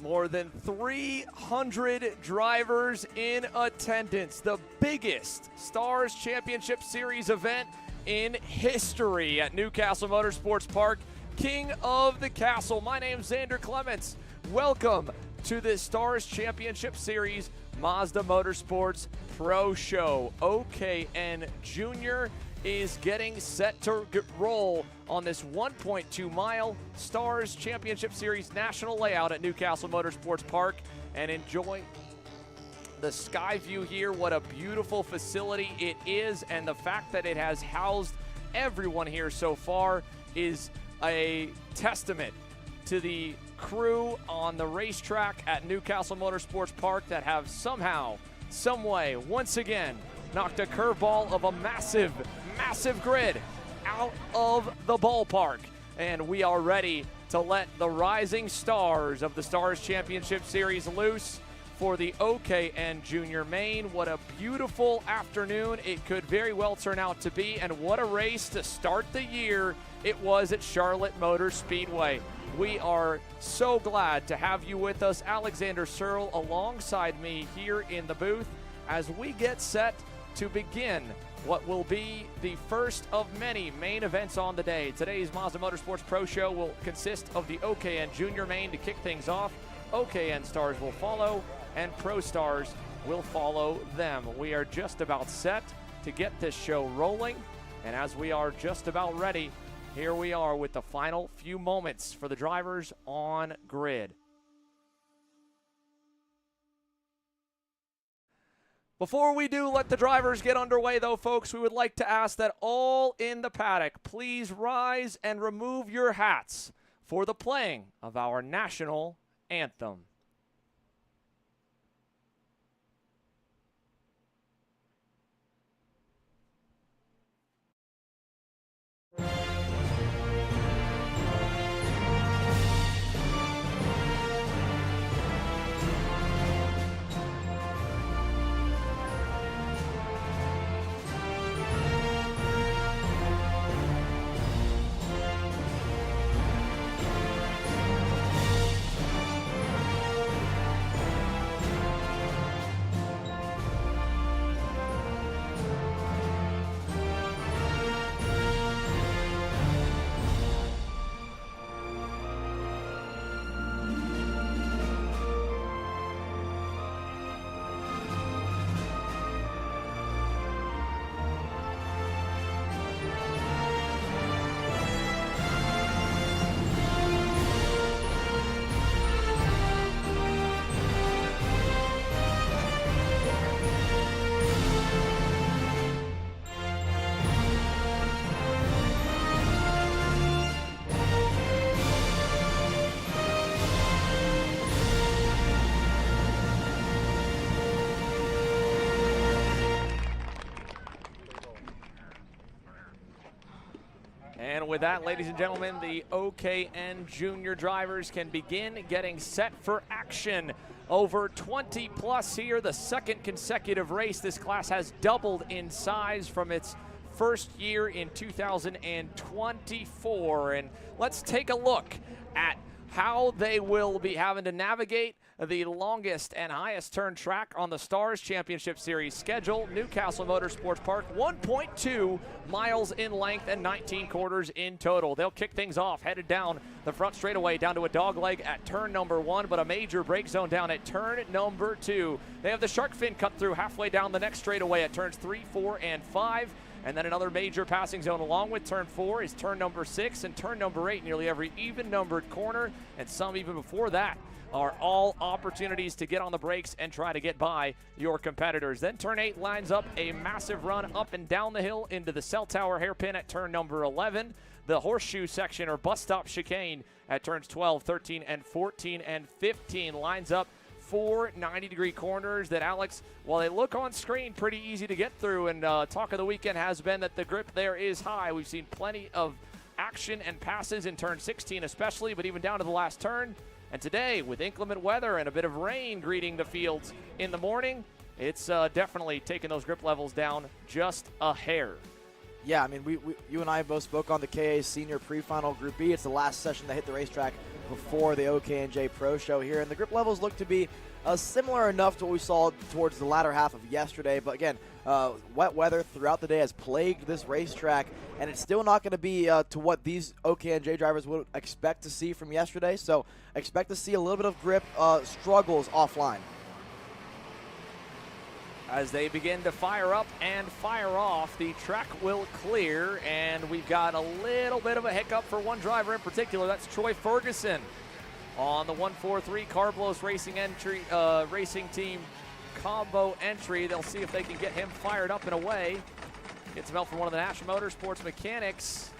More than 300 drivers in attendance. The biggest Stars Championship Series event in history at Newcastle Motorsports Park. King of the Castle. My name's Xander Clements. Welcome to the Stars Championship Series Mazda Motorsports Pro Show. OKN Junior is getting set to roll on this 1.2 mile Stars Championship Series national layout at Newcastle Motorsports Park, and enjoy the sky view here. What a beautiful facility it is, and the fact that it has housed everyone here so far is a testament to the crew on the racetrack at Newcastle Motorsports Park that have somehow, some way, once again, knocked a curveball of a massive grid out of the ballpark. And we are ready to let the rising stars of the Stars Championship Series loose for the OKN Junior Main. What a beautiful afternoon it could very well turn out to be, and what a race to start the year it was at Charlotte Motor Speedway. We are so glad to have you with us. Alexander Searle alongside me here in the booth as we get set to begin what will be the first of many main events on the day. Today's Mazda Motorsports Pro Show will consist of the OKN Junior Main to kick things off. OKN Stars will follow, and Pro Stars will follow them. We are just about set to get this show rolling, and as we are just about ready, here we are with the final few moments for the drivers on grid. Before we do let the drivers get underway, though, folks, we would like to ask that all in the paddock please rise and remove your hats for the playing of our national anthem. And with that, ladies and gentlemen, the OKN Junior drivers can begin getting set for action. Over 20 plus here, the second consecutive race. This class has doubled in size from its first year in 2024. And let's take a look at how they will be having to navigate the longest and highest turn track on the Stars Championship Series schedule, Newcastle Motorsports Park, 1.2 miles in length and 19 quarters in total. They'll kick things off, headed down the front straightaway down to a dog leg at turn number 1, but a major brake zone down at turn number 2. They have the shark fin cut through halfway down the next straightaway at turns 3, 4, and 5. And then another major passing zone along with turn 4 is turn number 6 and turn number 8. Nearly every even numbered corner, and some even before that, are all opportunities to get on the brakes and try to get by your competitors. Then turn 8 lines up a massive run up and down the hill into the cell tower hairpin at turn number 11. The horseshoe section or bus stop chicane at turns 12, 13, and 14 and 15 lines up 4 90-degree corners that, Alex, while they look on screen pretty easy to get through, and talk of the weekend has been that the grip there is high. We've seen plenty of action and passes in turn 16 especially, but even down to the last turn. And today, with inclement weather and a bit of rain greeting the fields in the morning, it's definitely taken those grip levels down just a hair. Yeah, I mean, you and I both spoke on the KA Senior Pre-Final Group B. It's the last session that hit the racetrack before the OKN-J Pro Show here, and the grip levels look to be similar enough to what we saw towards the latter half of yesterday. But again, wet weather throughout the day has plagued this racetrack, and it's still not going to be to what these OKN-J drivers would expect to see from yesterday. So expect to see a little bit of grip struggles offline. As they begin to fire up and fire off, the track will clear, and we've got a little bit of a hiccup for one driver in particular. That's Troy Ferguson on the 143 Carblos Racing Team combo entry. They'll see if they can get him fired up and away. Gets him out from one of the National Motorsports mechanics.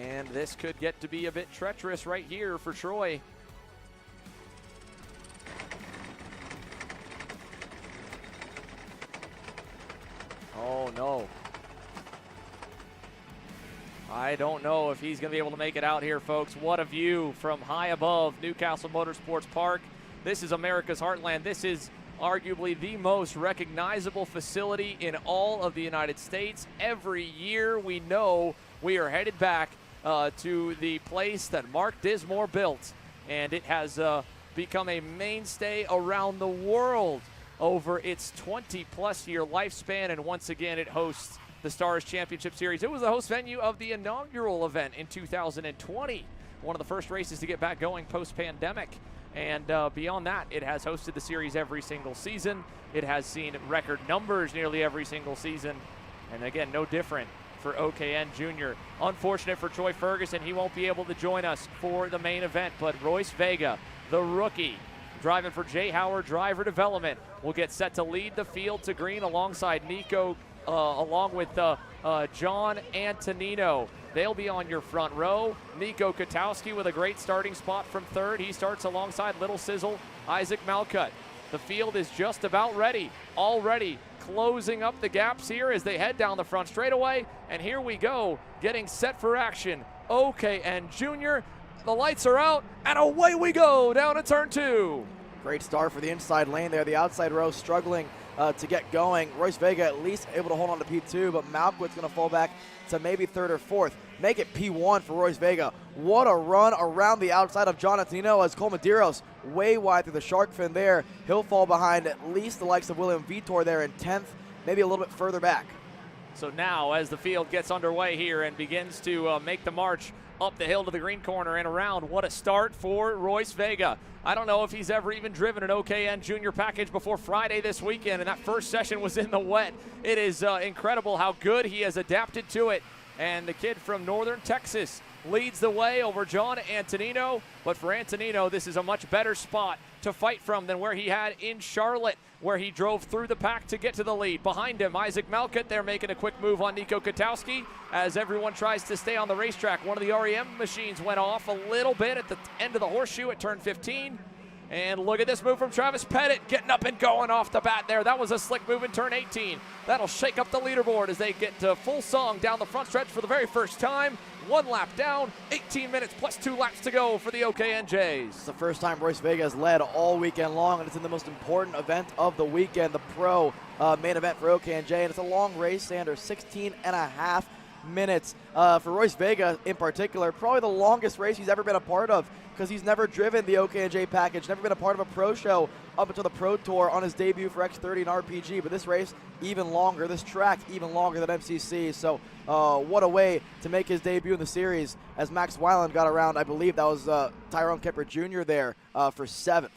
And this could get to be a bit treacherous right here for Troy. Oh, no. I don't know if he's going to be able to make it out here, folks. What a view from high above Newcastle Motorsports Park. This is America's heartland. This is arguably the most recognizable facility in all of the United States. Every year we know we are headed back to the place that Mark Dismore built, and it has become a mainstay around the world over its 20-plus year lifespan, and once again it hosts the Stars Championship Series. It was the host venue of the inaugural event in 2020, one of the first races to get back going post-pandemic. And beyond that, it has hosted the series every single season. It has seen record numbers nearly every single season. And again, no different for OKN Jr. Unfortunate for Troy Ferguson, he won't be able to join us for the main event, but Royce Vega, the rookie, driving for Jay Howard Driver Development, will get set to lead the field to green alongside Nico, along with John Antonino. They'll be on your front row. Nico Katowski with a great starting spot from third. He starts alongside Little Sizzle, Isaac Malcutt. The field is just about ready, already closing up the gaps here as they head down the front straightaway. And here we go, getting set for action. OKN Jr., the lights are out, and away we go down to turn 2. Great start for the inside lane there. The outside row struggling to get going. Royce Vega at least able to hold on to P2, but Malcutt's going to fall back to maybe third or fourth. Make it P1 for Royce Vega. What a run around the outside of John Antonino as Cole Medeiros way wide through the shark fin there. He'll fall behind at least the likes of William Vitor there in 10th, maybe a little bit further back. So now as the field gets underway here and begins to make the march up the hill to the green corner and around, what a start for Royce Vega. I don't know if he's ever even driven an OKN Junior package before Friday this weekend, and that first session was in the wet. It is incredible how good he has adapted to it. And the kid from Northern Texas leads the way over John Antonino. But for Antonino, this is a much better spot to fight from than where he had in Charlotte, where he drove through the pack to get to the lead. Behind him, Isaac Malcutt. They're making a quick move on Nico Katowski as everyone tries to stay on the racetrack. One of the REM machines went off a little bit at the end of the horseshoe at turn 15. And look at this move from Travis Pettit, getting up and going off the bat there. That was a slick move in turn 18. That'll shake up the leaderboard as they get to full song down the front stretch for the very first time. 1 lap down, 18 minutes plus 2 laps to go for the OKN-Js. It's the first time Royce Vega has led all weekend long, and it's in the most important event of the weekend, the pro main event for OKN-J, and it's a long race, Sander, 16.5 minutes. For Royce Vega in particular, probably the longest race he's ever been a part of, because he's never driven the OKN-J package, never been a part of a pro show up until the Pro Tour on his debut for X30 and RPG. But this race, even longer. This track, even longer than MCC. So what a way to make his debut in the series as Max Weiland got around. I believe that was Tyrone Kemper Jr. there for 7th.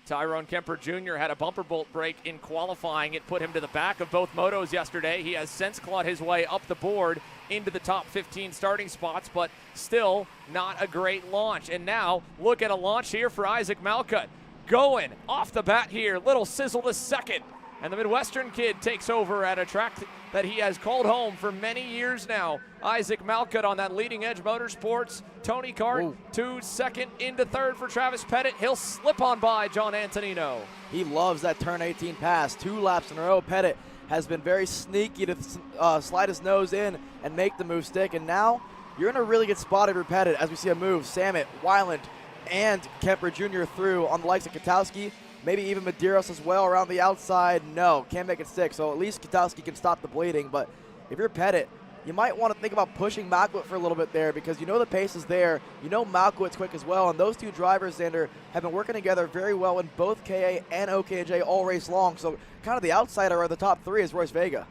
Tyrone Kemper Jr. had a bumper bolt break in qualifying. It put him to the back of both motos yesterday. He has since clawed his way up the board into the top 15 starting spots, but still not a great launch. And now look at a launch here for Isaac Malcutt. Going off the bat here, Little Sizzle the second. And the Midwestern kid takes over at a track that he has called home for many years now. Isaac Malcutt on that leading edge Motorsports. Tony Kart to second, into third for Travis Pettit. He'll slip on by John Antonino. He loves that turn 18 pass. 2 laps in a row. Pettit has been very sneaky to slide his nose in and make the move stick. And now you're in a really good spot if you're Pettit as we see a move. Samet, Weiland, and Kemper Jr. through on the likes of Katowski. Maybe even Medeiros as well around the outside. No, can't make it stick. So at least Katowski can stop the bleeding. But if you're Pettit, you might want to think about pushing Malkowitt for a little bit there, because you know the pace is there. You know Malkowitt's quick as well, and those two drivers, Xander, have been working together very well in both KA and OKN-J all race long. So kind of the outsider of the top three is Royce Vega.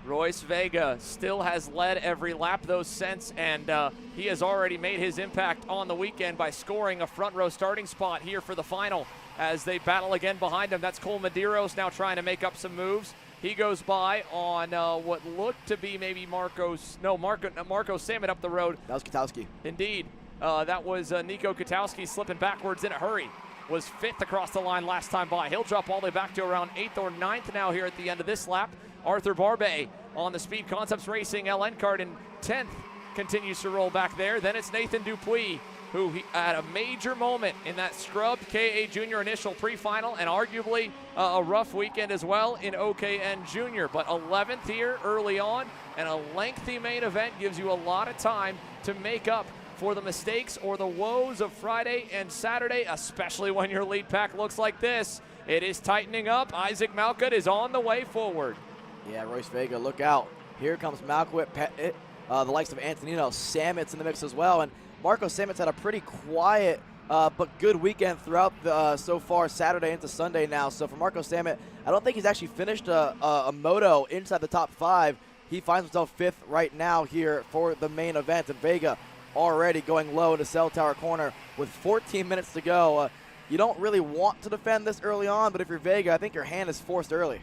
Royce Vega still has led every lap those since, and he has already made his impact on the weekend by scoring a front row starting spot here for the final as they battle again behind him. That's Cole Medeiros now trying to make up some moves. He goes by on what looked to be maybe Marco Samet up the road. That was Katowski. Indeed. That was Nico Katowski slipping backwards in a hurry. Was 5th across the line last time by. He'll drop all the way back to around 8th or 9th now here at the end of this lap. Arthur Barbe on the Speed Concepts Racing LN Kart in 10th continues to roll back there. Then it's Nathan Dupuis, who had a major moment in that scrubbed KA Junior initial pre-final, and arguably a rough weekend as well in OKN Junior. But 11th here early on, and a lengthy main event gives you a lot of time to make up for the mistakes or the woes of Friday and Saturday, especially when your lead pack looks like this. It is tightening up. Isaac Malkowitt is on the way forward. Yeah, Royce Vega, look out. Here comes Malkowitt, the likes of Antonino. Samet's in the mix as well, and Marco Samet's had a pretty quiet but good weekend throughout the, so far Saturday into Sunday now. So for Marco Samet, I don't think he's actually finished a moto inside the top 5. He finds himself 5th right now here for the main event, and Vega already going low into Cell Tower Corner with 14 minutes to go. You don't really want to defend this early on, but if you're Vega, I think your hand is forced early.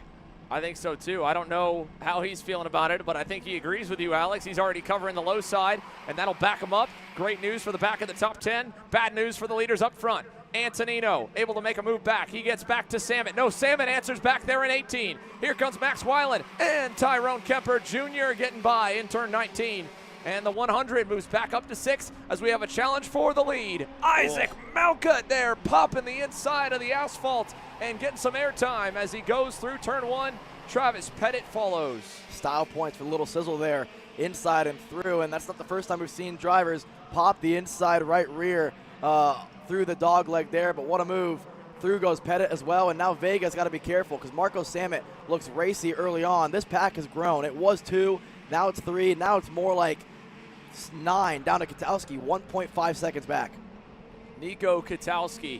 I think so too. I don't know how he's feeling about it, but I think he agrees with you, Alex. He's already covering the low side, and that'll back him up. Great news for the back of the top 10. Bad news for the leaders up front. Antonino able to make a move back. He gets back to Samet. No, Samet answers back there in 18. Here comes Max Weiland and Tyrone Kemper Jr. getting by in turn 19. And the 100 moves back up to 6 as we have a challenge for the lead. Isaac Malkowitt there popping the inside of the asphalt and getting some airtime as he goes through turn 1. Travis Pettit follows. Style points for Little Sizzle there, inside and through, and that's not the first time we've seen drivers pop the inside right rear through the dog leg there, but what a move. Through goes Pettit as well, and now Vega's got to be careful because Marco Samet looks racy early on. This pack has grown. It was 2, now it's 3, now it's more like 9 down to Katowski, 1.5 seconds back. Nico Katowski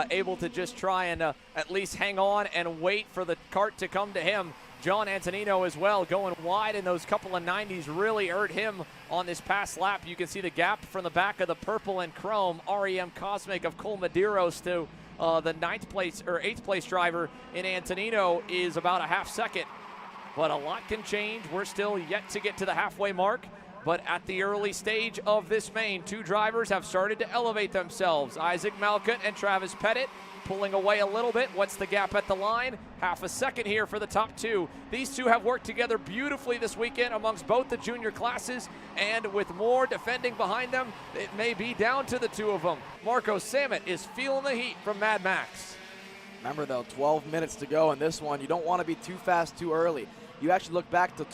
able to just try and at least hang on and wait for the cart to come to him. John Antonino as well going wide, and those couple of 90s really hurt him on this past lap. You can see the gap from the back of the purple and chrome REM Cosmic of Cole Medeiros to the 9th place or 8th place driver in Antonino is about a half second. But a lot can change. We're still yet to get to the halfway mark. But at the early stage of this main, 2 drivers have started to elevate themselves. Isaac Malkowitt and Travis Pettit pulling away a little bit. What's the gap at the line? Half a second here for the top 2. These 2 have worked together beautifully this weekend amongst both the junior classes, and with more defending behind them, it may be down to the 2 of them. Marco Samet is feeling the heat from Mad Max. Remember though, 12 minutes to go in this one. You don't want to be too fast too early. You actually look back to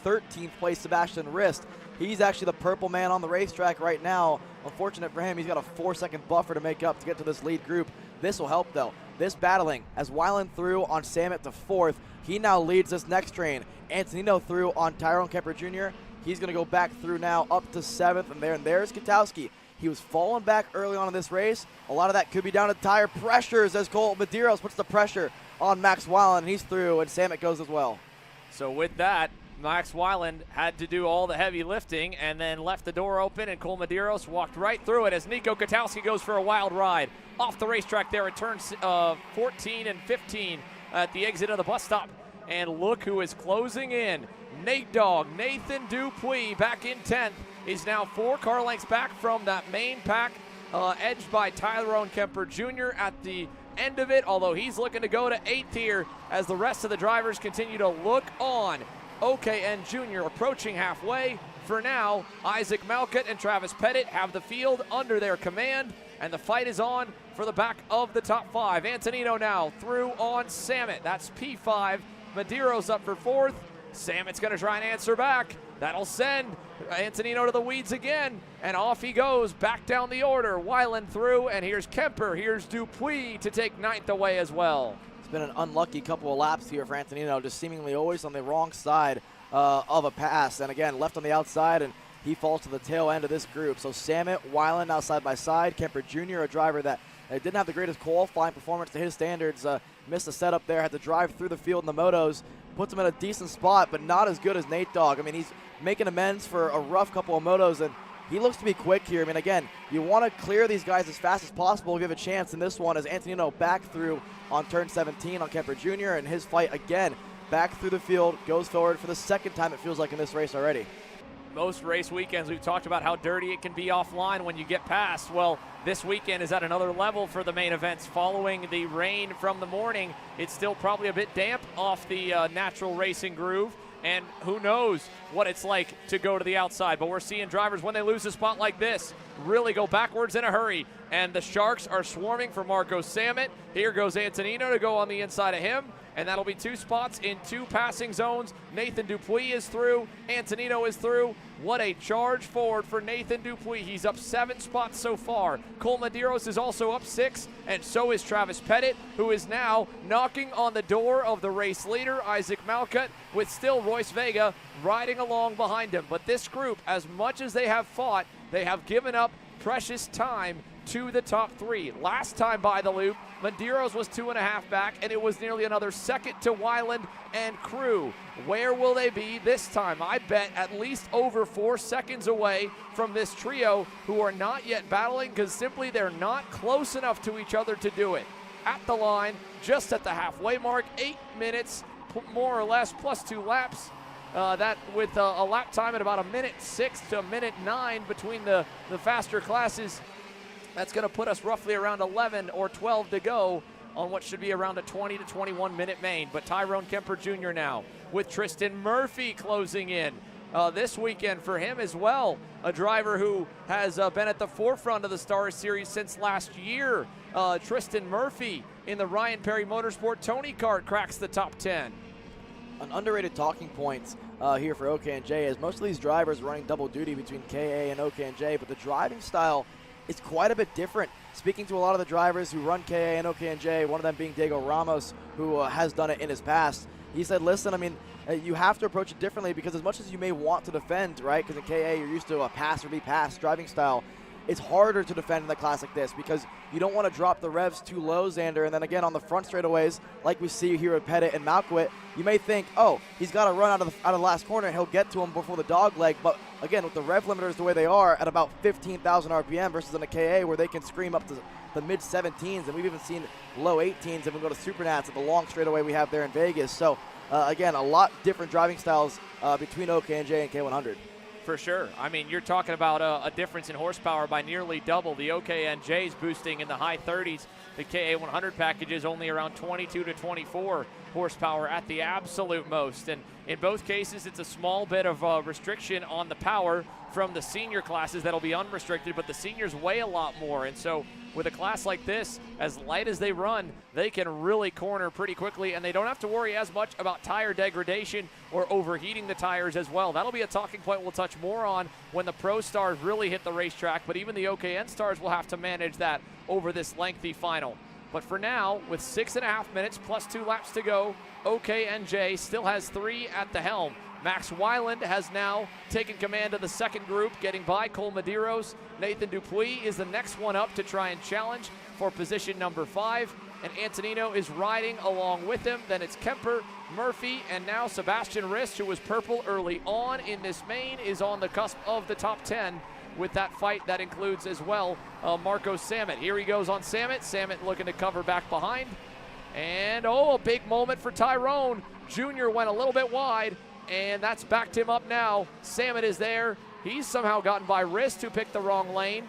13th place Sebastian Rist. He's actually the purple man on the racetrack right now. Unfortunate for him, he's got a 4-second buffer to make up to get to this lead group. This will help though. This battling as Weiland through on Samet to 4th. He now leads this next train. Antonino through on Tyrone Kemper Jr. He's going to go back through now up to 7th, and there's Katowski. He was falling back early on in this race. A lot of that could be down to tire pressures as Cole Medeiros puts the pressure on Max Weiland, and he's through, and Samet goes as well. So with that, Max Weiland had to do all the heavy lifting and then left the door open, and Cole Medeiros walked right through it as Nico Katowski goes for a wild ride off the racetrack there at turns 14 and 15 at the exit of the bus stop. And look who is closing in. Nate Dogg, Nathan Dupuis back in 10th, is now 4 car lengths back from that main pack, edged by Tyrone Kemper Jr. at the end of it, although he's looking to go to 8th here as the rest of the drivers continue to look on. OKN Junior approaching halfway. For now, Isaac Malkowitt and Travis Pettit have the field under their command, and the fight is on for the back of the top 5. Antonino now through on Samet. That's P5. Medeiros up for 4th. Samet's going to try and answer back. That'll send Antonino to the weeds again, and off he goes back down the order. Weiland through, and here's Kemper. Here's Dupuis to take 9th away as well. It's been an unlucky couple of laps here for Antonino, just seemingly always on the wrong side of a pass. And again, left on the outside, and he falls to the tail end of this group. So Samet, Weiland now side by side. Kemper Jr., a driver that didn't have the greatest qualifying performance to his standards, missed the setup there, had to drive through the field in the motos, puts him in a decent spot, but not as good as Nate Dogg. I mean, he's making amends for a rough couple of motos, and he looks to be quick here. I mean, again, you want to clear these guys as fast as possible, give a chance in this one as Antonino back through on turn 17 on Kemper Jr., and his fight again, back through the field, goes forward for the second time it feels like in this race already. Most race weekends, we've talked about how dirty it can be offline when you get past. Well, this weekend is at another level for the main events. Following the rain from the morning, it's still probably a bit damp off the natural racing groove, and who knows what it's like to go to the outside. But we're seeing drivers, when they lose a spot like this, really go backwards in a hurry, and the Sharks are swarming for Marco Samet. Here goes Antonino to go on the inside of him, and that'll be 2 spots in 2 passing zones. Nathan Dupuis is through. Antonino is through. What a charge forward for Nathan Dupuis. He's up 7 spots so far. Cole Medeiros is also up 6, and so is Travis Pettit, who is now knocking on the door of the race leader, Isaac Malcutt, with still Royce Vega riding along behind him. But this group, as much as they have fought, they have given up precious time to the top 3. Last time by the loop, Medeiros was 2.5 back, and it was nearly another second to Weiland and crew. Where will they be this time? I bet at least over 4 seconds away from this trio, who are not yet battling because simply they're not close enough to each other to do it. At the line, just at the halfway mark, 8 minutes, more or less, plus 2 laps. That with a lap time at about 1:06 to 1:09 between the faster classes. That's going to put us roughly around 11 or 12 to go on what should be around a 20 to 21 minute main. But Tyrone Kemper Jr. now with Tristan Murphy closing in this weekend for him as well. A driver who has been at the forefront of the Stars Series since last year. Tristan Murphy in the Ryan Perry Motorsport Tony Kart cracks the top 10. An underrated talking point here for OKN-J is most of these drivers running double duty between KA and OKN-J, but the driving style is quite a bit different. Speaking to a lot of the drivers who run KA and OKN-J, one of them being Diego Ramos, who has done it in his past, he said, listen, I mean, you have to approach it differently because as much as you may want to defend, right, because in KA you're used to a pass or be pass driving style, it's harder to defend in a class like this because you don't want to drop the revs too low, Xander, and then again on the front straightaways, like we see here with Pettit and Malcutt, you may think, oh, he's got to run out of the last corner and he'll get to him before the dog leg, but again, with the rev limiters the way they are at about 15,000 RPM versus in a KA where they can scream up to the mid-17s, and we've even seen low 18s if we go to Supernats at the long straightaway we have there in Vegas. So again, a lot different driving styles between OKN-J and K100. For sure. I mean, you're talking about a difference in horsepower by nearly double. The OKN-J's boosting in the high 30s. The KA100 package is only around 22 to 24 horsepower at the absolute most. And in both cases, it's a small bit of restriction on the power from the senior classes that'll be unrestricted, but the seniors weigh a lot more. And so with a class like this, as light as they run, they can really corner pretty quickly, and they don't have to worry as much about tire degradation or overheating the tires as well. That'll be a talking point we'll touch more on when the Pro Stars really hit the racetrack, but even the OKN Stars will have to manage that over this lengthy final. But for now, with 6.5 minutes plus 2 laps to go, OKN-J still has 3 at the helm. Max Weiland has now taken command of the second group, getting by Cole Medeiros. Nathan Dupuis is the next one up to try and challenge for position number 5. And Antonino is riding along with him. Then it's Kemper, Murphy, and now Sebastian Rist, who was purple early on in this main, is on the cusp of the top 10 with that fight that includes as well Marco Samet. Here he goes on Samet. Samet looking to cover back behind. And a big moment for Tyrone. Junior went a little bit wide, and that's backed him up now. Samet is there. He's somehow gotten by Rist, who picked the wrong lane.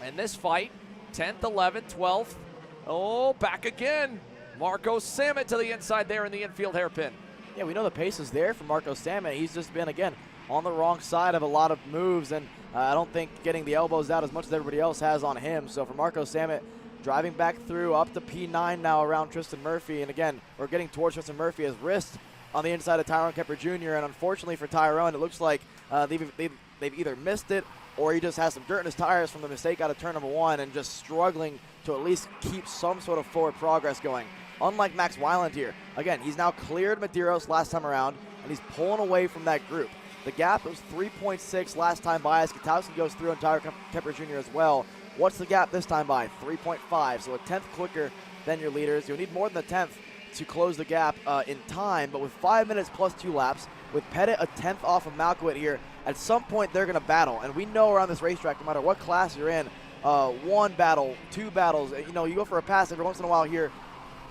And this fight, 10th, 11th, 12th. Back again. Marco Samet to the inside there in the infield hairpin. Yeah, we know the pace is there for Marco Samet. He's just been, again, on the wrong side of a lot of moves, and I don't think getting the elbows out as much as everybody else has on him. So for Marco Samet, driving back through up to P9 now around Tristan Murphy, and again, we're getting towards Tristan Murphy as Rist on the inside of Tyrone Kemper Jr., and unfortunately for Tyrone, it looks like they've either missed it or he just has some dirt in his tires from the mistake out of turn number 1 and just struggling to at least keep some sort of forward progress going. unlike Max Weiland here, again, he's now cleared Medeiros last time around, and he's pulling away from that group. The gap was 3.6 last time by as Katowski goes through, and Tyler Kemper Jr. as well. What's the gap this time by? 3.5, so a 10th quicker than your leaders. You'll need more than a 10th to close the gap in time, but with 5 minutes plus 2 laps, with Pettit a 10th off of Malkovic here, at some point they're going to battle. And we know around this racetrack, no matter what class you're in, one battle, 2 battles, you know, you go for a pass every once in a while here,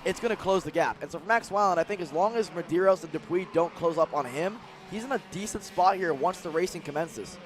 it's going to close the gap. And so for Max Weiland, I think as long as Medeiros and Dupuis don't close up on him, he's in a decent spot here once the racing commences.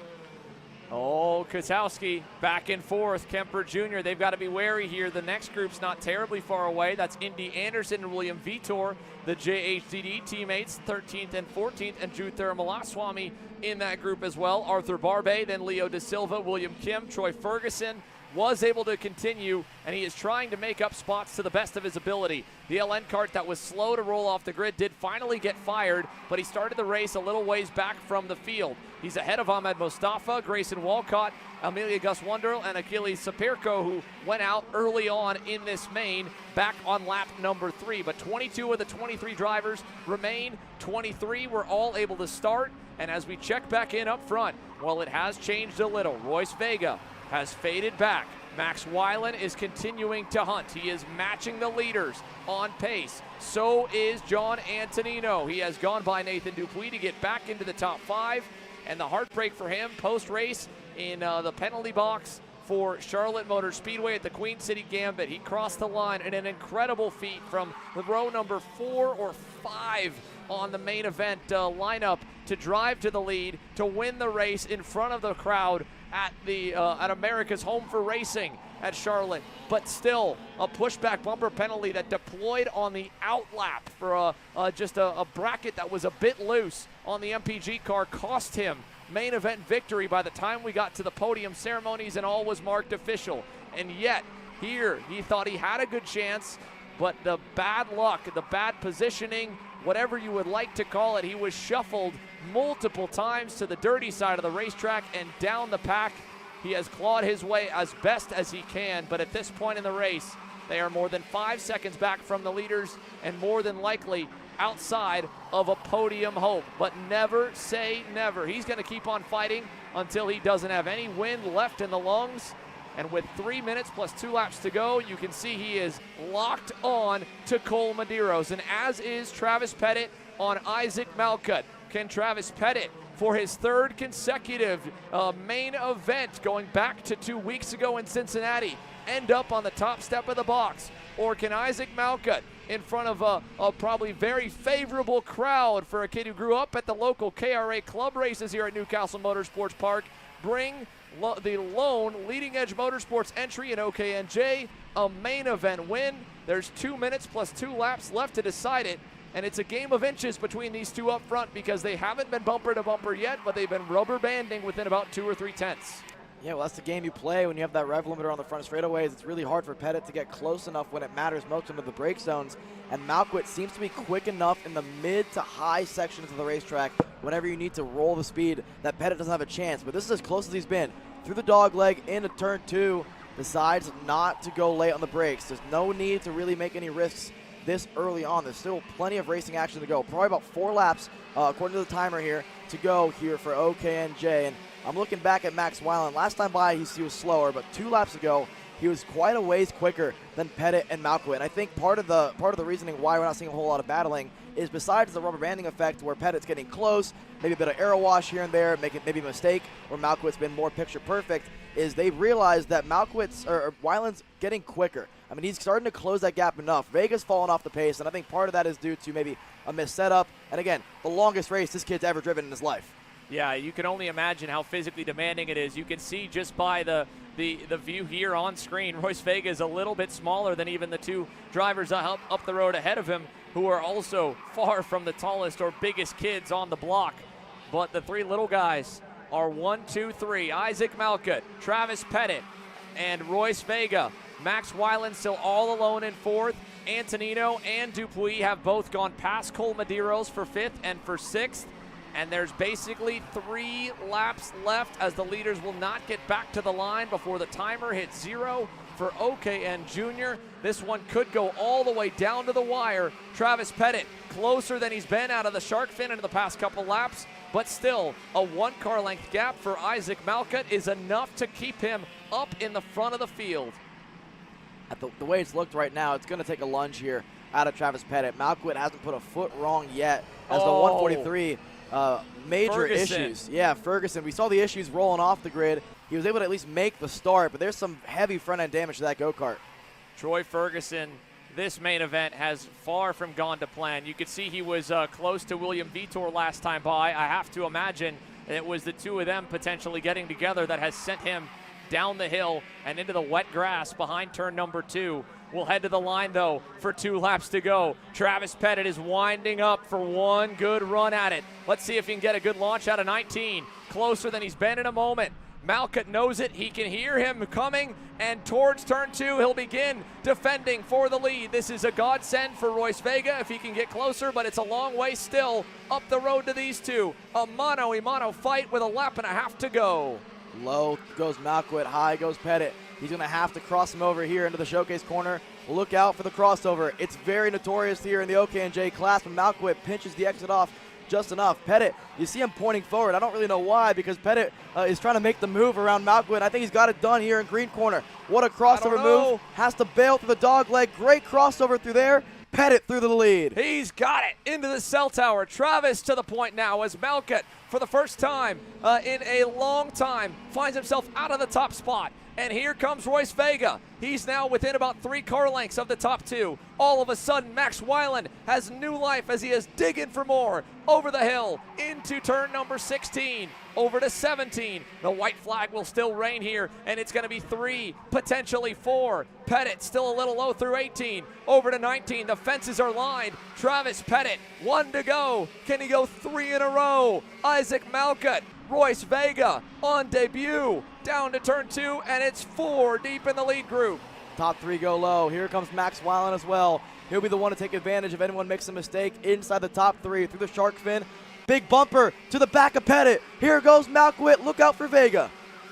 Oh, Katowski back and forth. Kemper Jr., they've got to be wary here. The next group's not terribly far away. That's Indy Anderson and William Vitor, the JHDD teammates, 13th and 14th, and Juthar Malaswamy in that group as well. Arthur Barbe, then Leo Da Silva, William Kim, Troy Ferguson was able to continue, and he is trying to make up spots to the best of his ability. The LN kart that was slow to roll off the grid did finally get fired, but he started the race a little ways back from the field. He's ahead of Ahmed Mustafa, Grayson Walcott, Amelia Gus Wunderl, and Achilles Sapirko, who went out early on in this main, back on lap number 3. But 22 of the 23 drivers remain. 23 were all able to start, and as we check back in up front, well, it has changed a little. Royce Vega has faded back. Max Weiland is continuing to hunt. He is matching the leaders on pace. So is John Antonino. He has gone by Nathan Dupuis to get back into the top 5. And the heartbreak for him post-race in the penalty box for Charlotte Motor Speedway at the Queen City Gambit. He crossed the line in an incredible feat from the row number 4 or 5 on the main event lineup to drive to the lead, to win the race in front of the crowd at America's Home for Racing at Charlotte. But still, a pushback bumper penalty that deployed on the outlap for just a bracket that was a bit loose on the MPG car cost him main event victory by the time we got to the podium ceremonies, and all was marked official. And yet, here, he thought he had a good chance, but the bad luck, the bad positioning, whatever you would like to call it, he was shuffled multiple times to the dirty side of the racetrack and down the pack. He has clawed his way as best as he can, but at this point in the race, they are more than 5 seconds back from the leaders and more than likely outside of a podium hope. But never say never. He's going to keep on fighting until he doesn't have any wind left in the lungs. And with 3 minutes plus 2 laps to go, you can see he is locked on to Cole Medeiros, and as is Travis Pettit on Isaac Malcutt. Can Travis Pettit, for his 3rd consecutive main event going back to 2 weeks ago in Cincinnati, end up on the top step of the box? Or can Isaac Malcutt, in front of a probably very favorable crowd for a kid who grew up at the local KRA club races here at Newcastle Motorsports Park, bring the lone leading edge motorsports entry in OKN-J a main event win? There's 2 minutes plus 2 laps left to decide it, and it's a game of inches between these two up front because they haven't been bumper to bumper yet, but they've been rubber banding within about 2 or 3 tenths. Yeah, well, that's the game you play when you have that rev limiter on the front straightaways. It's really hard for Pettit to get close enough when it matters most into the brake zones. And Malcutt seems to be quick enough in the mid to high sections of the racetrack whenever you need to roll the speed that Pettit doesn't have a chance. But this is as close as he's been. Through the dog leg into turn 2, decides not to go late on the brakes. There's no need to really make any risks this early on. There's still plenty of racing action to go. Probably about 4 laps, according to the timer here, to go here for OKN-J. And I'm looking back at Max Weiland. Last time by, he was slower, but 2 laps ago, he was quite a ways quicker than Pettit and Malcutt. And I think part of the reasoning why we're not seeing a whole lot of battling is besides the rubber banding effect where Pettit's getting close, maybe a bit of aero wash here and there, making maybe a mistake, where Malcutt's been more picture perfect, is they've realized that Weiland's getting quicker. I mean, he's starting to close that gap enough. Vega's fallen off the pace, and I think part of that is due to maybe a missed setup. And again, the longest race this kid's ever driven in his life. Yeah, you can only imagine how physically demanding it is. You can see just by the view here on screen, Royce Vega is a little bit smaller than even the 2 drivers up the road ahead of him, who are also far from the tallest or biggest kids on the block. But the 3 little guys are 1, 2, 3. Isaac Malcutt, Travis Pettit, and Royce Vega. Max Weiland still all alone in 4th. Antonino and Dupuis have both gone past Cole Medeiros for 5th and for 6th. And there's basically 3 laps left as the leaders will not get back to the line before the timer hits 0. for OKN Jr. This one could go all the way down to the wire. Travis Pettit closer than he's been out of the shark fin in the past couple laps, but still a 1 car length gap for Isaac Malcutt is enough to keep him up in the front of the field. At the way it's looked right now, it's going to take a lunge here out of Travis Pettit. Malcutt hasn't put a foot wrong yet as the 143 major Ferguson. issues. Yeah, Ferguson. We saw the issues rolling off the grid. He was able to at least make the start, but there's some heavy front-end damage to that go-kart. Troy Ferguson, this main event has far from gone to plan. You could see he was close to William Vitor last time by. I have to imagine it was the two of them potentially getting together that has sent him down the hill and into the wet grass behind turn number 2. We'll head to the line, though, for 2 laps to go. Travis Pettit is winding up for one good run at it. Let's see if he can get a good launch out of 19. Closer than he's been in a moment. Malcutt knows it. He can hear him coming, and towards turn 2, he'll begin defending for the lead. This is a godsend for Royce Vega if he can get closer, but it's a long way still up the road to these two. A mano-a-mano fight with a lap and a half to go. Low goes Malcutt, high goes Pettit. He's going to have to cross him over here into the showcase corner. Look out for the crossover. It's very notorious here in the OKN-J class, but Malcutt pinches the exit off just enough. Pettit, you see him pointing forward. I don't really know why, because Pettit is trying to make the move around Malcutt. I think he's got it done here in green corner. What a crossover move. Has to bail through the dog leg. Great crossover through there. Pettit through the lead. He's got it into the cell tower. Travis to the point now as Malcutt, for the first time in a long time, finds himself out of the top spot. And here comes Royce Vega. He's now within about 3 car lengths of the top 2. All of a sudden, Max Weiland has new life as he is digging for more. Over the hill, into turn number 16, over to 17. The white flag will still reign here, and it's going to be 3, potentially 4. Pettit still a little low through 18. Over to 19, the fences are lined. Travis Pettit, 1 to go. Can he go 3 in a row? Isaac Malcutt, Royce Vega on debut. Down to turn 2, and it's 4 deep in the lead group. Top 3 go low. Here comes Max Weiland as well. He'll be the one to take advantage if anyone makes a mistake inside the top 3 through the shark fin. Big bumper to the back of Pettit. Here goes Malcutt. Look out for Vega.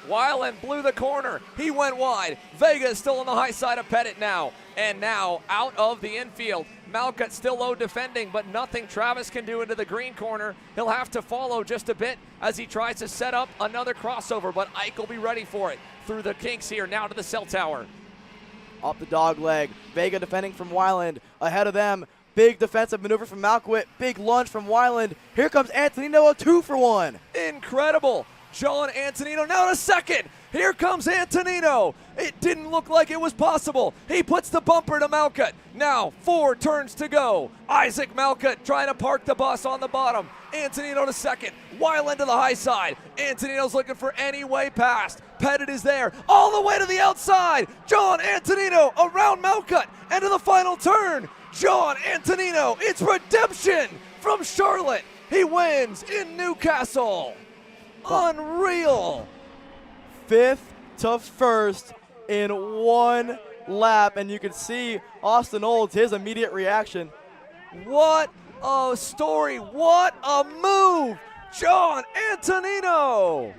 Weiland blew the corner. He went wide. Vega is still on the high side of Pettit now. And now out of the infield. Malcutt still low defending, but nothing Travis can do into the green corner. He'll have to follow just a bit as he tries to set up another crossover, but Ike will be ready for it. Through the kinks here, now to the cell tower. Up the dog leg. Vega defending from Weiland. Ahead of them. Big defensive maneuver from Malcutt. Big lunge from Weiland. Here comes Antonino, a 2 for 1. Incredible. John Antonino now to second. Here comes Antonino. It didn't look like it was possible. He puts the bumper to Malcutt. Now 4 turns to go. Isaac Malcutt trying to park the bus on the bottom. Antonino to second. Weiland to the high side. Antonino's looking for any way past. Pettit is there all the way to the outside. John Antonino around Malcutt and to the final turn. John Antonino, it's redemption from Charlotte. He wins in Newcastle. Unreal. 5th to 1st in 1 lap, and you can see Austin Olds, his immediate reaction. What a story. What a move. John Antonino.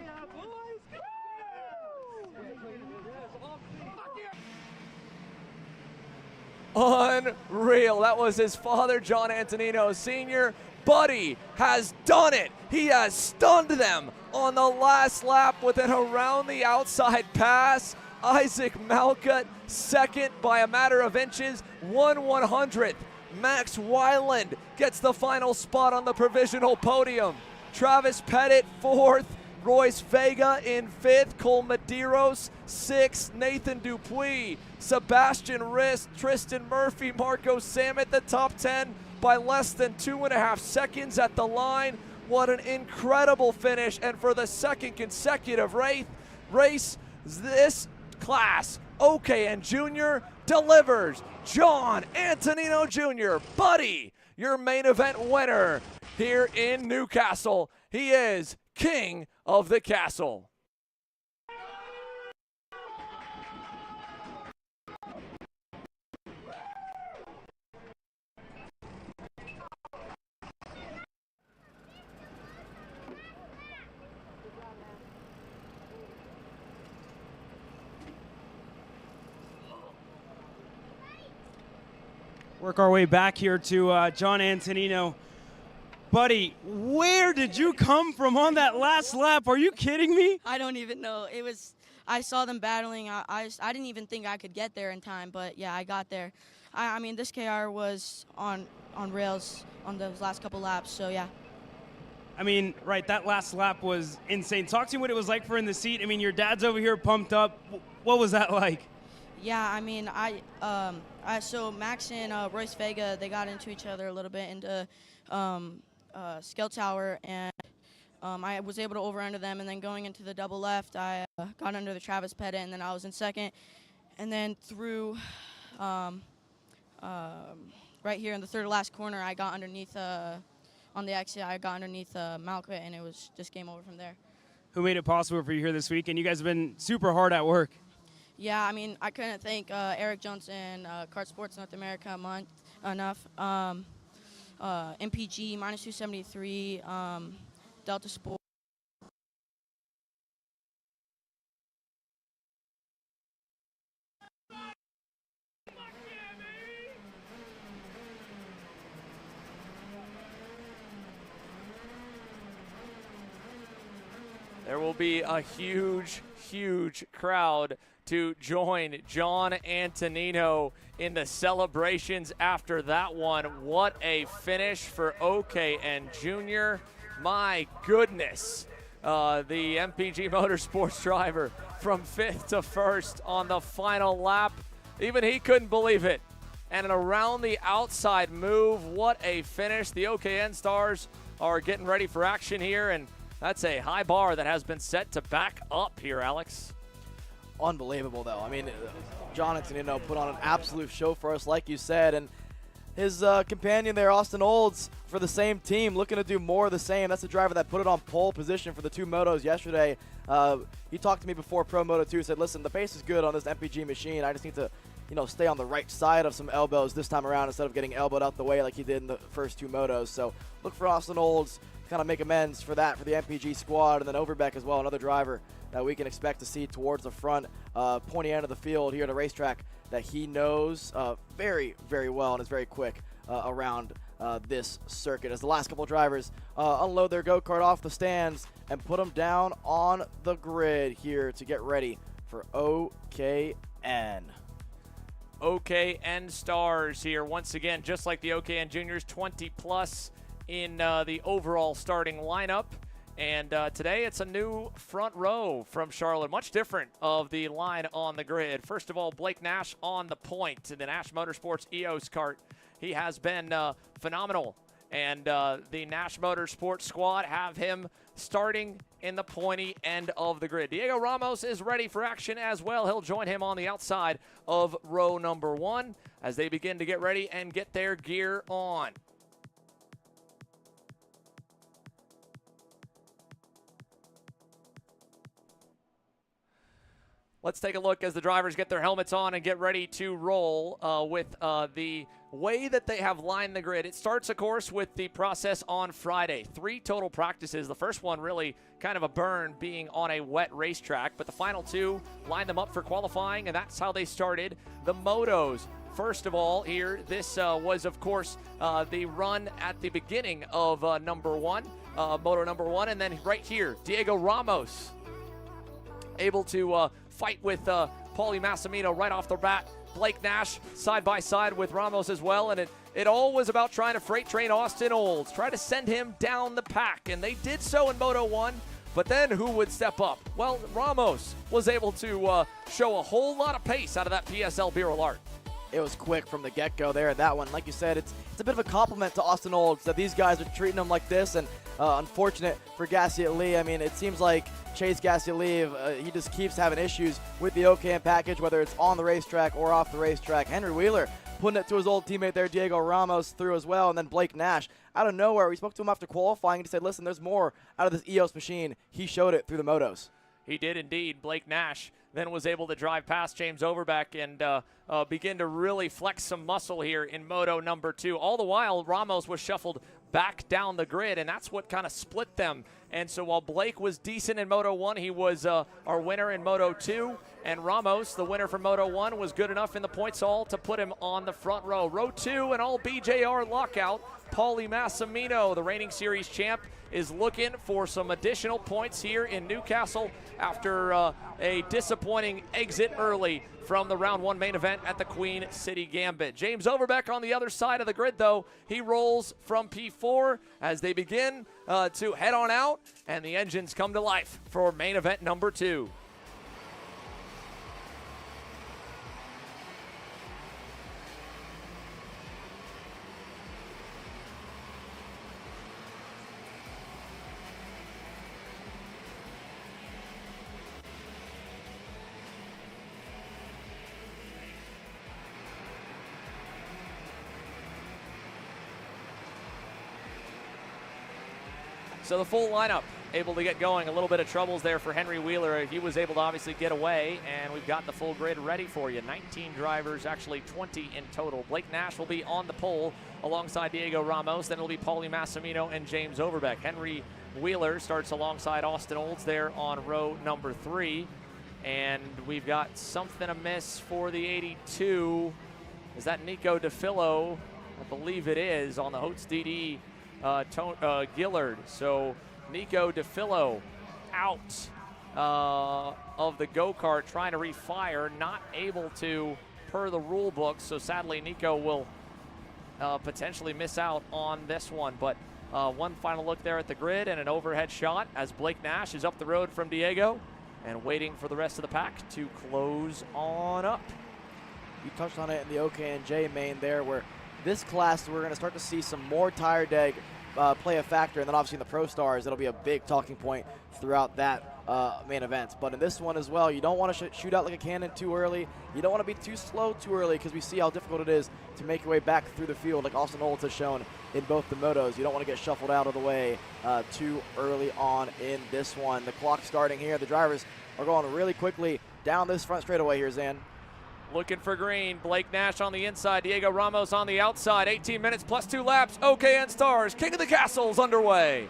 Unreal. That was his father, John Antonino Sr. Buddy has done it. He has stunned them on the last lap with an around the outside pass. Isaac Malcutt second by a matter of inches, 1/100th. Max Weiland gets the final spot on the provisional podium. Travis Pettit 4th. Royce Vega in 5th, Cole Medeiros 6th, Nathan Dupuis, Sebastian Rist, Tristan Murphy, Marco Samet, the top 10 by less than 2.5 seconds at the line. What an incredible finish, and for the second consecutive race, this class, OKN Jr. delivers. John Antonino Jr., Buddy, your main event winner here in Newcastle. He is king of the castle. work our way back here to John Antonino. Buddy, where did you come from on that last lap? Are you kidding me? I don't even know. I saw them battling. I didn't even think I could get there in time, but yeah, I got there. I mean, this KR was on rails on those last couple laps, so yeah. I mean, right, that last lap was insane. Talk to me what it was like for in the seat. I mean, your dad's over here pumped up. What was that like? Yeah, I mean, so Max and Royce Vega, they got into each other a little bit into Scale Tower, and I was able to over-under them, and then going into the double left, I got under the Travis Pettit, and then I was in second. And then through right here in the third to last corner, I got underneath, on the exit, I got underneath Malka, and it was just game over from there. Who made it possible for you here this week? And you guys have been super hard at work. Yeah, I mean, I couldn't thank Eric Johnson, Kart Sports North America enough. MPG, minus 273, Delta Sport. There will be a huge, huge crowd to join John Antonino in the celebrations after that one. What a finish for OKN Jr. My goodness. The MPG Motorsports driver from 5th to 1st on the final lap. Even he couldn't believe it. And an around the outside move. What a finish. The OKN Stars are getting ready for action here, and that's a high bar that has been set to back up here, Alex. Unbelievable, though. I mean, John Antonino put on an absolute show for us, like you said, and his companion there, Austin Olds, for the same team, looking to do more of the same. That's the driver that put it on pole position for the 2 motos yesterday. He talked to me before Pro Moto 2, said, listen, the pace is good on this MPG machine. I just need to, stay on the right side of some elbows this time around instead of getting elbowed out the way like he did in the first 2 motos. So look for Austin Olds to kind of make amends for that for the MPG squad, and then Overbeck as well, another driver that we can expect to see towards the front, pointy end of the field here at a racetrack that he knows very, very well and is very quick around this circuit. As the last couple drivers unload their go-kart off the stands and put them down on the grid here to get ready for OKN. OKN Stars here once again, just like the OKN Juniors, 20 plus in the overall starting lineup. And today it's a new front row from Charlotte, much different of the line on the grid. First of all, Blake Nash on the point in the Nash Motorsports EOS kart. He has been phenomenal, and the Nash Motorsports squad have him starting in the pointy end of the grid. Diego Ramos is ready for action as well. He'll join him on the outside of row number 1 as they begin to get ready and get their gear on. Let's take a look as the drivers get their helmets on and get ready to roll with the way that they have lined the grid. It starts, of course, with the process on Friday. 3 total practices. The first one really kind of a burn being on a wet racetrack, but the final 2 line them up for qualifying, and that's how they started the motos. First of all here, this was, of course, the run at the beginning of number 1, moto number 1, and then right here, Diego Ramos able to fight with Paulie Massimino right off the bat. Blake Nash side by side with Ramos as well, and it all was about trying to freight train Austin Olds, try to send him down the pack, and they did so in Moto 1, but then who would step up? Well, Ramos was able to show a whole lot of pace out of that PSL Beryl Art. It was quick from the get-go there at that one. Like you said, it's a bit of a compliment to Austin Olds that these guys are treating him like this, and unfortunate for Gassiet Lee. I mean, it seems like Chase Gassiet Lee, he just keeps having issues with the OKN package, whether it's on the racetrack or off the racetrack. Henry Wheeler putting it to his old teammate there, Diego Ramos, through as well, and then Blake Nash. Out of nowhere, we spoke to him after qualifying, and he said, listen, there's more out of this EOS machine. He showed it through the motos. He did indeed. Blake Nash then was able to drive past James Overbeck and begin to really flex some muscle here in Moto number 2. All the while, Ramos was shuffled back down the grid, and that's what kind of split them. And so while Blake was decent in Moto 1, he was our winner in Moto 2. And Ramos, the winner from Moto 1, was good enough in the points all to put him on the front row. Row 2, an all BJR lockout. Paulie Massimino, the reigning series champ, is looking for some additional points here in Newcastle after a disappointing exit early from the round 1 main event at the Queen City Gambit. James Overbeck on the other side of the grid, though. He rolls from P4 as they begin to head on out, and the engines come to life for main event number 2. So the full lineup able to get going. A little bit of troubles there for Henry Wheeler. He was able to obviously get away, and we've got the full grid ready for you. 19 drivers, actually 20 in total. Blake Nash will be on the pole alongside Diego Ramos. Then it'll be Paulie Massimino and James Overbeck. Henry Wheeler starts alongside Austin Olds there on row number 3. And we've got something amiss for the 82. Is that Nico DeFillo? I believe it is on the Holtz DD. Gillard. So Nico DeFillo out of the go-kart trying to refire, not able to per the rule book. So sadly Nico will potentially miss out on this one. But one final look there at the grid and an overhead shot as Blake Nash is up the road from Diego and waiting for the rest of the pack to close on up. You touched on it in the OKN-J main there, where this class we're going to start to see some more tire deg play a factor, and then obviously in the Pro Stars it'll be a big talking point throughout that main event. But in this one as well, you don't want to shoot out like a cannon too early. You don't want to be too slow too early, because we see how difficult it is to make your way back through the field, like Austin Olds has shown in both the motos. You don't want to get shuffled out of the way too early on in this one. The clock starting here. The drivers are going really quickly down this front straightaway here, Zan. Looking for green. Blake Nash on the inside. Diego Ramos on the outside. 18 minutes plus 2 laps. OKN Stars, King of the Castle's underway.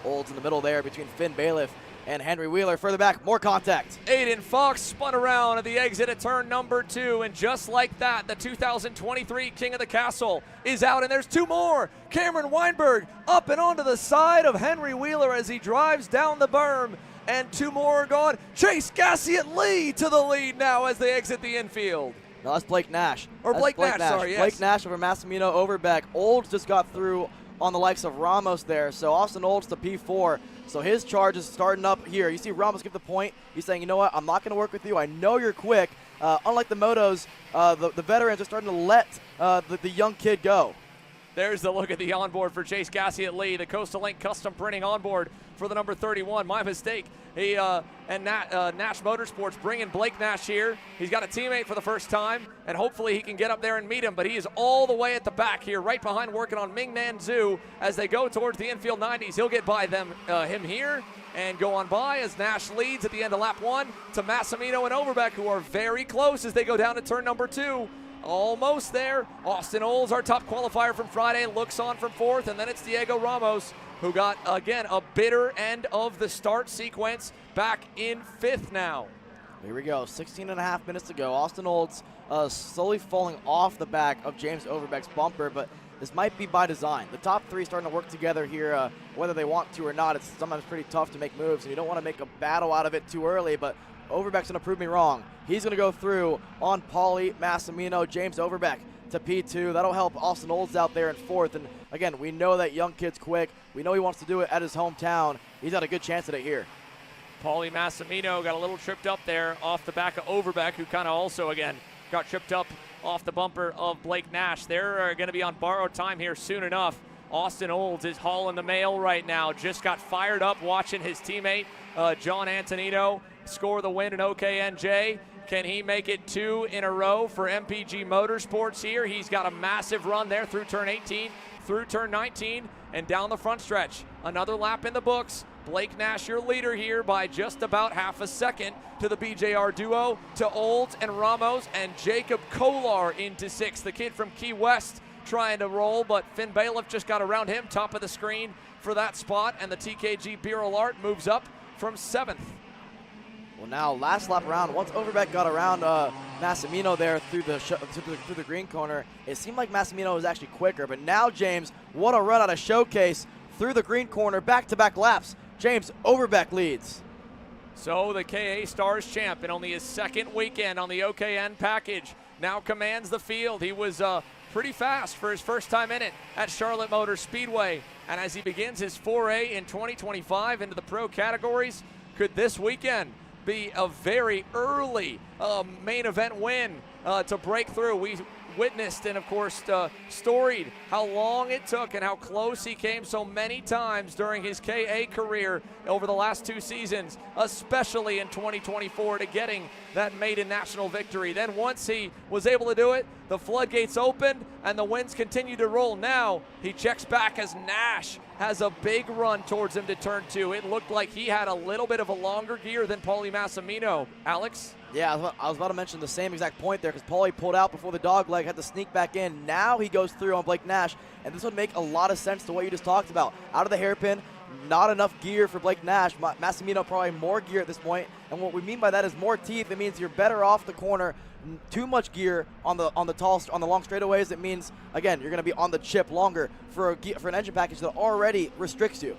Olds in the middle there between Finn Bailiff and Henry Wheeler. Further back, more contact. Aiden Fox spun around at the exit at turn number 2. And just like that, the 2023 King of the Castle is out. And there's 2 more. Cameron Weinberg up and onto the side of Henry Wheeler as he drives down the berm. And 2 more are gone. Chase Gassiet Lee to the lead now as they exit the infield. No, that's Blake Nash. Or Blake Nash, sorry, yes. Blake Nash over Massimino Overbeck. Olds just got through on the likes of Ramos there. So Austin Olds to P4. So his charge is starting up here. You see Ramos give the point. He's saying, you know what, I'm not going to work with you. I know you're quick. Unlike the motos, the veterans are starting to let the young kid go. There's the look at the onboard for Chase Gassiet Lee, the Coastal Link custom printing onboard for the number 31. My mistake. He and Nash Motorsports bringing Blake Nash here. He's got a teammate for the first time, and hopefully he can get up there and meet him. But he is all the way at the back here, right behind, working on Ming Nan Zhu as they go towards the infield 90s. He'll get by him here and go on by as Nash leads at the end of lap 1 to Massimino and Overbeck, who are very close as they go down to turn number 2. Almost there. Austin Olds, our top qualifier from Friday, looks on from 4th, and then it's Diego Ramos, who got, again, a bitter end of the start sequence, back in 5th now. Here we go, 16.5 minutes to go. Austin Olds slowly falling off the back of James Overbeck's bumper, but this might be by design. The top 3 starting to work together here, whether they want to or not. It's sometimes pretty tough to make moves, and you don't want to make a battle out of it too early, but Overbeck's going to prove me wrong. He's going to go through on Paulie Massimino, James Overbeck to P2. That'll help Austin Olds out there in 4th. And again, we know that young kid's quick. We know he wants to do it at his hometown. He's got a good chance at it here. Paulie Massimino got a little tripped up there off the back of Overbeck, who kind of also, again, got tripped up off the bumper of Blake Nash. They're going to be on borrowed time here soon enough. Austin Olds is hauling the mail right now. Just got fired up watching his teammate, John Antonino, score the win in OKN-J. Can he make it 2 in a row for MPG Motorsports here? He's got a massive run there through turn 18, through turn 19, and down the front stretch. Another lap in the books. Blake Nash, your leader here by just about half a second to the BJR duo, to Olds and Ramos, and Jacob Kolar into 6th. The kid from Key West trying to roll, but Finn Bailiff just got around him, top of the screen for that spot, and the TKG Bureau Art moves up from 7th. Well, now last lap around, once Overbeck got around Massimino there through the green corner, it seemed like Massimino was actually quicker. But now, James, what a run out of Showcase through the green corner, back-to-back laps. James, Overbeck leads. So the KA Stars champ in only his second weekend on the OKN package now commands the field. He was pretty fast for his first time in it at Charlotte Motor Speedway. And as he begins his foray in 2025 into the pro categories, could this weekend be a very early main event win to break through? We witnessed and, of course, storied how long it took and how close he came so many times during his KA career over the last 2 seasons, especially in 2024, to getting that maiden national victory. Then once he was able to do it, the floodgates opened and the wins continued to roll. Now he checks back as Nash has a big run towards him to turn 2. It looked like he had a little bit of a longer gear than Paulie Massimino. Alex? Yeah, I was about to mention the same exact point there because Paulie pulled out before the dog leg, had to sneak back in. Now he goes through on Blake Nash, and this would make a lot of sense to what you just talked about. Out of the hairpin, not enough gear for Blake Nash. Massimino probably more gear at this point, and what we mean by that is more teeth. It means you're better off the corner. Too much gear on the long straightaways. It means, again, you're going to be on the chip longer for an engine package that already restricts you.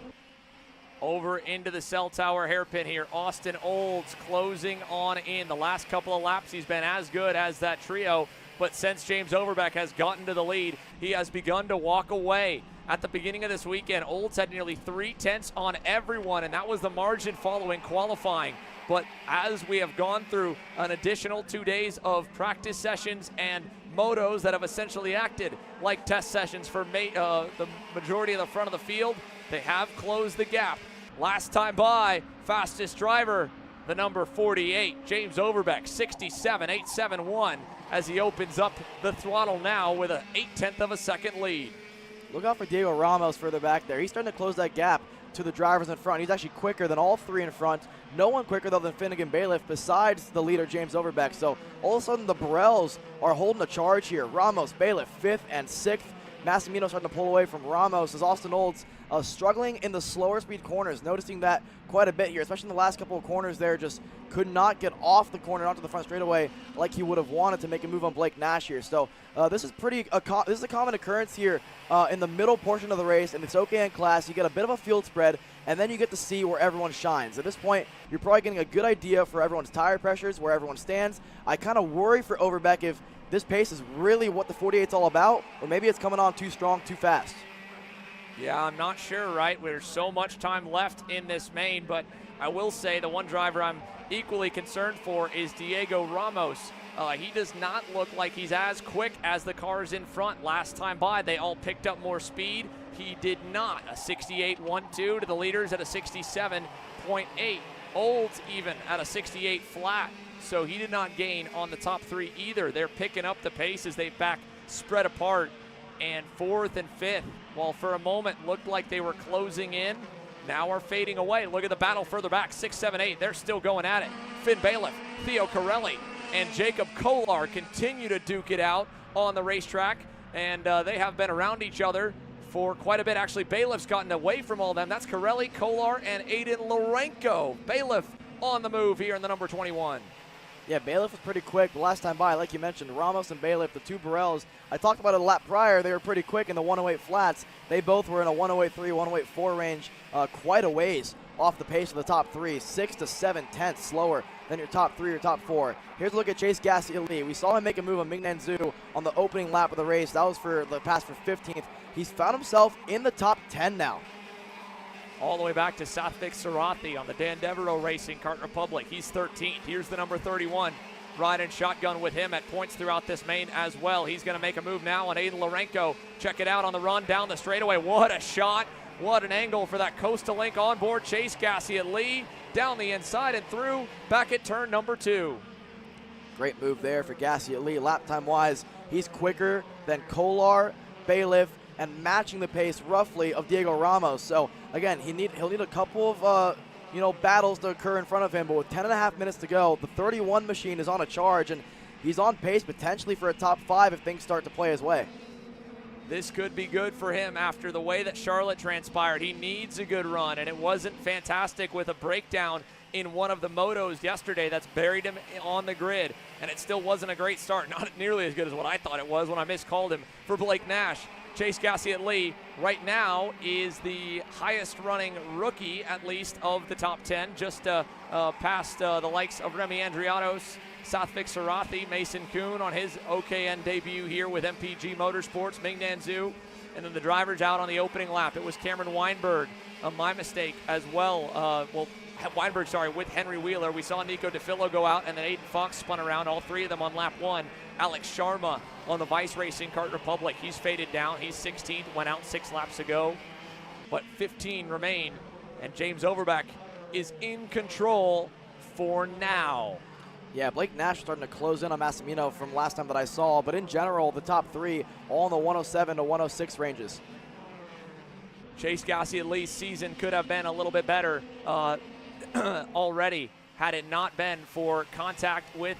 Over into the cell tower hairpin here. Austin Olds closing on in. The last couple of laps, he's been as good as that trio, but since James Overbeck has gotten to the lead, he has begun to walk away. At the beginning of this weekend, Olds had nearly 3/10 on everyone, and that was the margin following qualifying. But as we have gone through an additional 2 days of practice sessions and motos that have essentially acted like test sessions for the majority of the front of the field, they have closed the gap. Last time by, fastest driver, the number 48, James Overbeck, 67.871, as he opens up the throttle now with an 0.8 of a second lead. Look out for Diego Ramos further back there. He's starting to close that gap to the drivers in front. He's actually quicker than all 3 in front. No one quicker, though, than Finnegan Bailiff besides the leader, James Overbeck. So all of a sudden, the Borrells are holding the charge here. Ramos, Bailiff, 5th and 6th. Massimino starting to pull away from Ramos as Austin Olds struggling in the slower speed corners, noticing that quite a bit here, especially in the last couple of corners there, just could not get off the corner onto the front straightaway like he would have wanted to make a move on Blake Nash here. So this is a common occurrence here in the middle portion of the race, in this OKN class. You get a bit of a field spread, and then you get to see where everyone shines. At this point, you're probably getting a good idea for everyone's tire pressures, where everyone stands. I kind of worry for Overbeck if this pace is really what the 48's all about, or maybe it's coming on too strong, too fast. Yeah, I'm not sure, right? There's so much time left in this main, but I will say the one driver I'm equally concerned for is Diego Ramos. He does not look like he's as quick as the cars in front. Last time by, they all picked up more speed. He did not. A 68.12 to the leaders at a 67.8. Olds even at a 68 flat. So he did not gain on the top 3 either. They're picking up the pace as they back spread apart. And 4th and 5th, while for a moment looked like they were closing in, now are fading away. Look at the battle further back, 6, 7, 8. They're still going at it. Finn Bailiff, Theo Corelli, and Jacob Kolar continue to duke it out on the racetrack. And they have been around each other for quite a bit. Actually, Bailiff's gotten away from all of them. That's Corelli, Kolar, and Aiden Lorenko. Bailiff on the move here in the number 21. Yeah, Bailiff was pretty quick the last time by. Like you mentioned, Ramos and Bailiff, the 2 Borrells, I talked about it a lap prior. They were pretty quick in the 108 flats. They both were in a 108.3, 108.4 range, quite a ways off the pace of the top 3, 6 to 7/10 slower than your top 3 or top 4. Here's a look at Chase Gasly. We saw him make a move on Mingnan Zhu on the opening lap of the race. That was for the pass for 15th. He's found himself in the top 10 now. All the way back to Sathvik Sarathi on the Dan Devereaux Racing Kart Republic. He's 13th. Here's the number 31. Riding shotgun with him at points throughout this main as well. He's going to make a move now on Aiden Lorenko. Check it out on the run down the straightaway. What a shot. What an angle for that Coastal Link on board. Chase Gasly down the inside and through. Back at turn number 2. Great move there for Gasly. Lap time wise, he's quicker than Kolar, Bailiff, and matching the pace roughly of Diego Ramos. So again, he'll need a couple of battles to occur in front of him, but with 10.5 minutes to go, the 31 machine is on a charge, and he's on pace potentially for a top 5 if things start to play his way. This could be good for him after the way that Charlotte transpired. He needs a good run, and it wasn't fantastic with a breakdown in one of the motos yesterday that's buried him on the grid, and it still wasn't a great start. Not nearly as good as what I thought it was when I miscalled him for Blake Nash. Chase Gassiet-Lee right now is the highest running rookie, at least, of the top 10, just past the likes of Remy Andrianos, Sathvik Sarathi, Mason Kuhn on his OKN debut here with MPG Motorsports, Ming Nan Zhu, and then the drivers out on the opening lap. It was Cameron Weinberg, my mistake as well. Weinberg, sorry, with Henry Wheeler. We saw Nico DeFillo go out, and then Aiden Fox spun around, all three of them on lap 1. Alex Sharma on the Vice Racing Kart Republic. He's faded down. He's 16th, went out 6 laps ago. But 15 remain, and James Overbeck is in control for now. Yeah, Blake Nash starting to close in on Massimino from last time that I saw, but in general, the top 3 all in the 107 to 106 ranges. Chase Gassiet-Lee's season could have been a little bit better already had it not been for contact with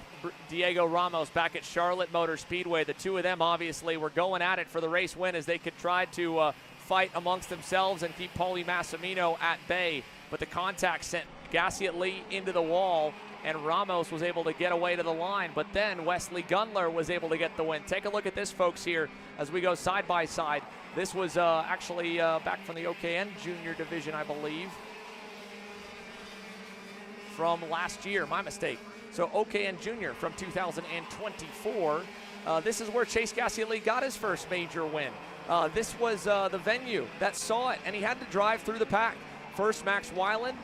Diego Ramos back at Charlotte Motor Speedway. The two of them obviously were going at it for the race win as they could try to fight amongst themselves and keep Paulie Massimino at bay. But the contact sent Gassiet-Lee into the wall, and Ramos was able to get away to the line. But then Wesley Gunler was able to get the win. Take a look at this, folks, here as we go side by side. This was actually back from the OKN Junior Division, I believe, from last year, my mistake. So OKN Junior from 2024. This is where Chase Gassiet-Lee got his first major win. This was the venue that saw it, and he had to drive through the pack. First, Max Weiland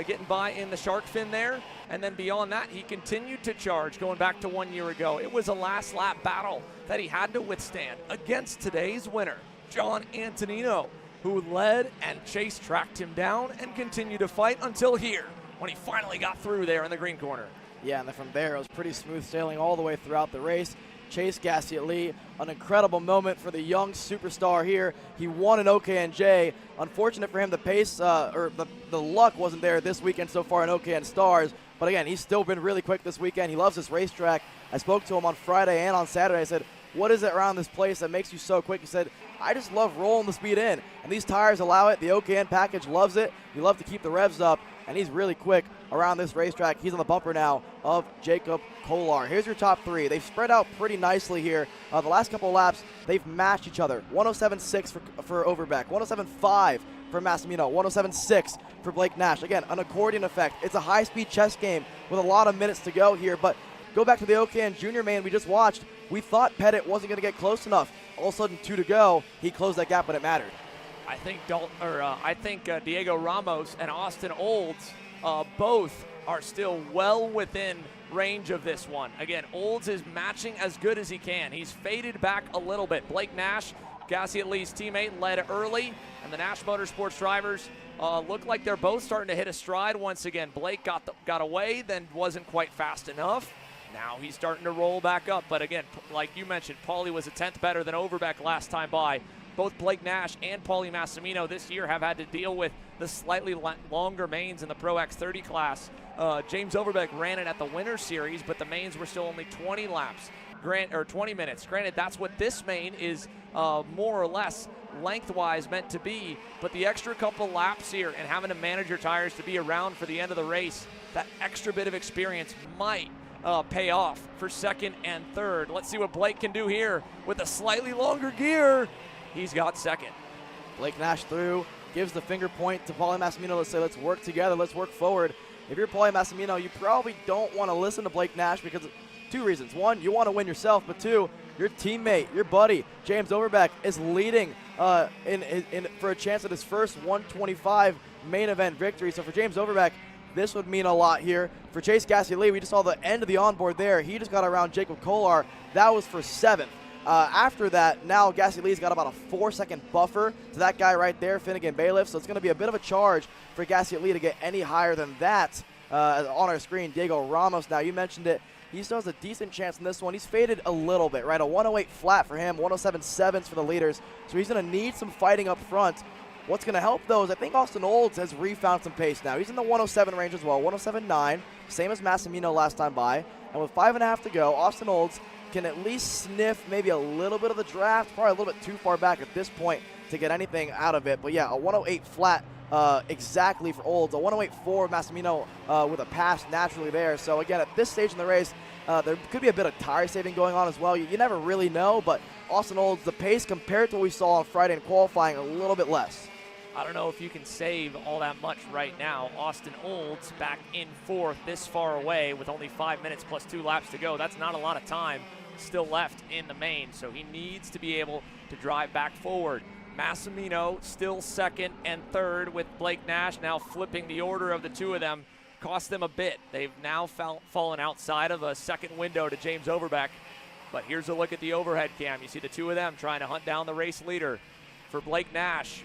getting by in the shark fin there, and then beyond that, he continued to charge going back to 1 year ago. It was a last lap battle that he had to withstand against today's winner, John Antonino, who led, and Chase tracked him down and continued to fight until here, when he finally got through there in the green corner. Yeah, and then from there, it was pretty smooth sailing all the way throughout the race. Chase Gassiet-Lee, an incredible moment for the young superstar here. He won an OKN-J. Unfortunate for him, the pace, or the luck wasn't there this weekend so far in OKN Stars. But again, he's still been really quick this weekend. He loves this racetrack. I spoke to him on Friday and on Saturday. I said, what is it around this place that makes you so quick? He said, I just love rolling the speed in, and these tires allow it. The OKN package loves it. You love to keep the revs up, and he's really quick around this racetrack. He's on the bumper now of Jacob Kolar. Here's your top 3. They've spread out pretty nicely here. The last couple laps, they've matched each other. 107.6 for Overbeck, 107.5 for Massimino, 107.6 for Blake Nash. Again, an accordion effect. It's a high-speed chess game with a lot of minutes to go here, but go back to the OKN Junior main we just watched. We thought Pettit wasn't going to get close enough. All of a sudden, 2 to go. He closed that gap, but it mattered. I think Diego Ramos and Austin Olds both are still well within range of this one. Again, Olds is matching as good as he can. He's faded back a little bit. Blake Nash, Gassiet-Lee's teammate, led early, and the Nash Motorsports drivers look like they're both starting to hit a stride once again. Blake got away, then wasn't quite fast enough. Now he's starting to roll back up. But again, like you mentioned, Paulie was a 10th better than Overbeck last time by. Both Blake Nash and Paulie Massimino this year have had to deal with the slightly longer mains in the Pro X30 class. James Overbeck ran it at the Winter Series, but the mains were still only 20 laps, 20 minutes. Granted, that's what this main is more or less lengthwise meant to be, but the extra couple laps here and having to manage your tires to be around for the end of the race, that extra bit of experience might pay off for second and third. Let's see what Blake can do here with a slightly longer gear. He's got second. Blake Nash through, gives the finger point to Paulie Massimino to say, let's work together, let's work forward. If you're Paulie Massimino, you probably don't want to listen to Blake Nash because of 2 reasons. 1, you want to win yourself, but 2, your teammate, your buddy, James Overbeck, is leading for a chance at his first 125 main event victory. So for James Overbeck, this would mean a lot here. For Chase Gassiet-Lee, we just saw the end of the onboard there. He just got around Jacob Kolar. That was for 7th. After that, now Gassiet-Lee's got about a 4-second buffer to that guy right there, Finnegan Bailiff. So it's going to be a bit of a charge for Gassiet-Lee to get any higher than that. On our screen, Diego Ramos. Now, you mentioned it. He still has a decent chance in this one. He's faded a little bit, right? A 108 flat for him, 107.7 for the leaders. So he's going to need some fighting up front. What's going to help, though, is I think Austin Olds has refound some pace now. He's in the 107 range as well, 107.9, same as Massimino last time by. And with 5.5 to go, Austin Olds can at least sniff maybe a little bit of the draft, probably a little bit too far back at this point to get anything out of it. But yeah, a 108 flat exactly for Olds. A 108.4 Massimino with a pass naturally there. So again, at this stage in the race, there could be a bit of tire saving going on as well. You never really know, but Austin Olds, the pace compared to what we saw on Friday in qualifying, a little bit less. I don't know if you can save all that much right now. Austin Olds back in fourth this far away with only 5 minutes plus 2 laps to go. That's not a lot of time still left in the main, so he needs to be able to drive back forward. Massimino still second and third, with Blake Nash now flipping the order of the two of them. Cost them a bit. They've now fallen outside of a second window to James Overbeck. But here's a look at the overhead cam. You see the two of them trying to hunt down the race leader. For Blake Nash,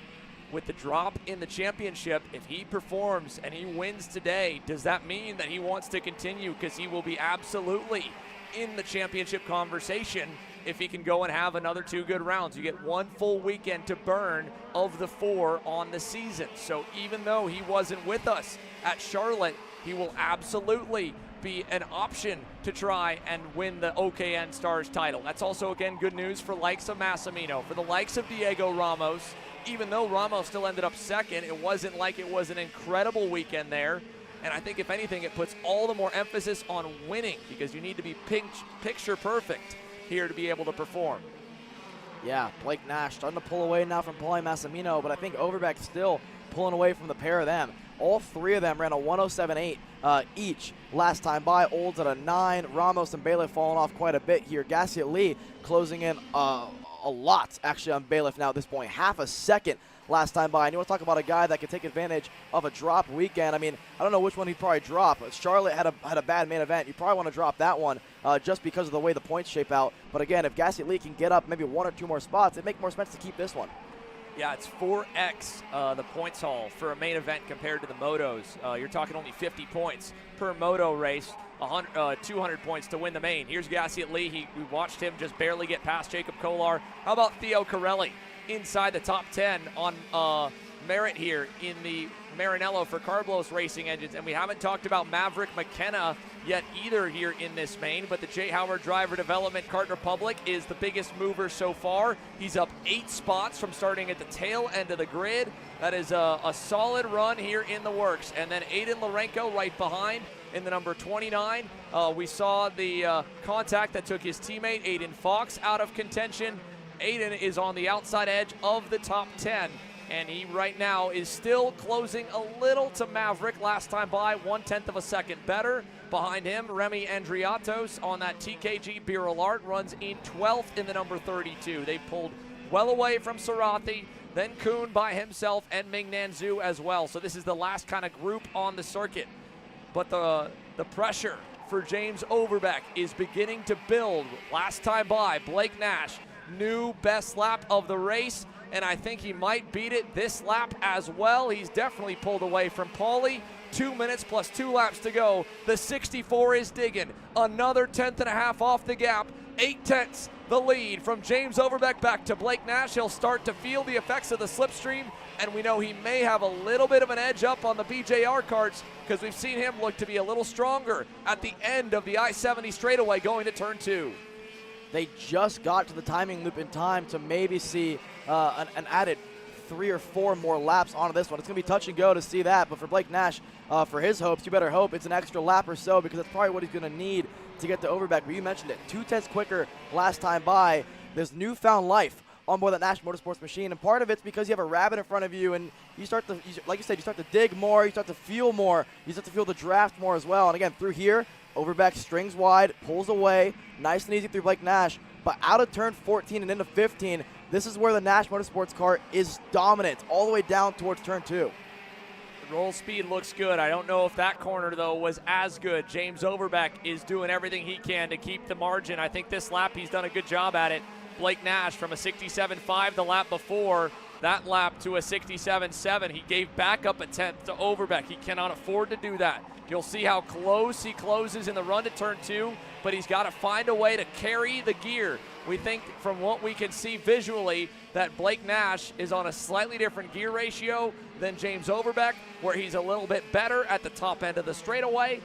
with the drop in the championship, if he performs and he wins today, does that mean that he wants to continue? Because he will be absolutely in the championship conversation if he can go and have another 2 good rounds. You get 1 full weekend to burn of the 4 on the season. So even though he wasn't with us at Charlotte, he will absolutely be an option to try and win the OKN Stars title. That's also, again, good news for likes of Massimino, for the likes of Diego Ramos. Even though Ramos still ended up second, it wasn't like it was an incredible weekend there. And I think, if anything, it puts all the more emphasis on winning, because you need to be picture perfect here to be able to perform. Yeah, Blake Nash starting to pull away now from Paulie Massimino, but I think Overbeck still pulling away from the pair of them. All 3 of them ran a 107.8 each last time by. Olds at a 9. Ramos and Bailiff falling off quite a bit here. Gassiet Lee closing in a lot, actually, on Bailiff now at this point. Half a second last time by. And you want to talk about a guy that can take advantage of a drop weekend. I mean, I don't know which one he'd probably drop. Charlotte had a bad main event. You probably want to drop that one just because of the way the points shape out. But again, if Gassiet Lee can get up maybe 1 or 2 more spots, it'd make more sense to keep this one. Yeah, it's 4x the points haul for a main event compared to the motos. You're talking only 50 points per moto race, 200 points to win the main. Here's Gassiet Lee. We watched him just barely get past Jacob Kolar. How about Theo Corelli inside the top 10 on merit here in the Maranello for Carbolos Racing Engines? And we haven't talked about Maverick McKenna yet either here in this main, but the J. Howard Driver Development Kart Republic is the biggest mover so far. He's up 8 spots from starting at the tail end of the grid. That is a solid run here in the works. And then Aiden Lorenko right behind in the number 29. We saw the contact that took his teammate Aiden Fox out of contention. Aiden is on the outside edge of the top 10. And he right now is still closing a little to Maverick last time by, 1/10 of a second better. Behind him, Remy Andriatos on that TKG Beryl Art runs in 12th in the number 32. They pulled well away from Sarathi, then Kuhn by himself, and Ming Nanzu as well. So this is the last kind of group on the circuit. But the pressure for James Overbeck is beginning to build. Last time by, Blake Nash, new best lap of the race, and I think he might beat it this lap as well. He's definitely pulled away from Paulie. 2 minutes plus 2 laps to go. The 64 is digging. Another 10.5 off the gap. 8/10 the lead from James Overbeck back to Blake Nash. He'll start to feel the effects of the slipstream, and we know he may have a little bit of an edge up on the BJR karts, because we've seen him look to be a little stronger at the end of the I-70 straightaway going to turn 2. They just got to the timing loop in time to maybe see an added 3 or 4 more laps onto this one. It's going to be touch and go to see that, but for Blake Nash, for his hopes, you better hope it's an extra lap or so, because that's probably what he's going to need to get to Overbeck. But you mentioned it, 2/10 quicker last time by. There's newfound life on board that Nash Motorsports machine, and part of it's because you have a rabbit in front of you, and you start to, like you said, you start to dig more, you start to feel more, you start to feel the draft more as well. And again, through here, Overbeck strings wide, pulls away, nice and easy through Blake Nash, but out of turn 14 and into 15, this is where the Nash Motorsports car is dominant, all the way down towards turn 2. The roll speed looks good. I don't know if that corner, though, was as good. James Overbeck is doing everything he can to keep the margin. I think this lap he's done a good job at it. Blake Nash from a 67.5 the lap before, that lap to a 67.7. He gave back up a 10th to Overbeck. He cannot afford to do that. You'll see how close he closes in the run to turn 2, but he's got to find a way to carry the gear. We think, from what we can see visually, that Blake Nash is on a slightly different gear ratio than James Overbeck, where he's a little bit better at the top end of the straightaway,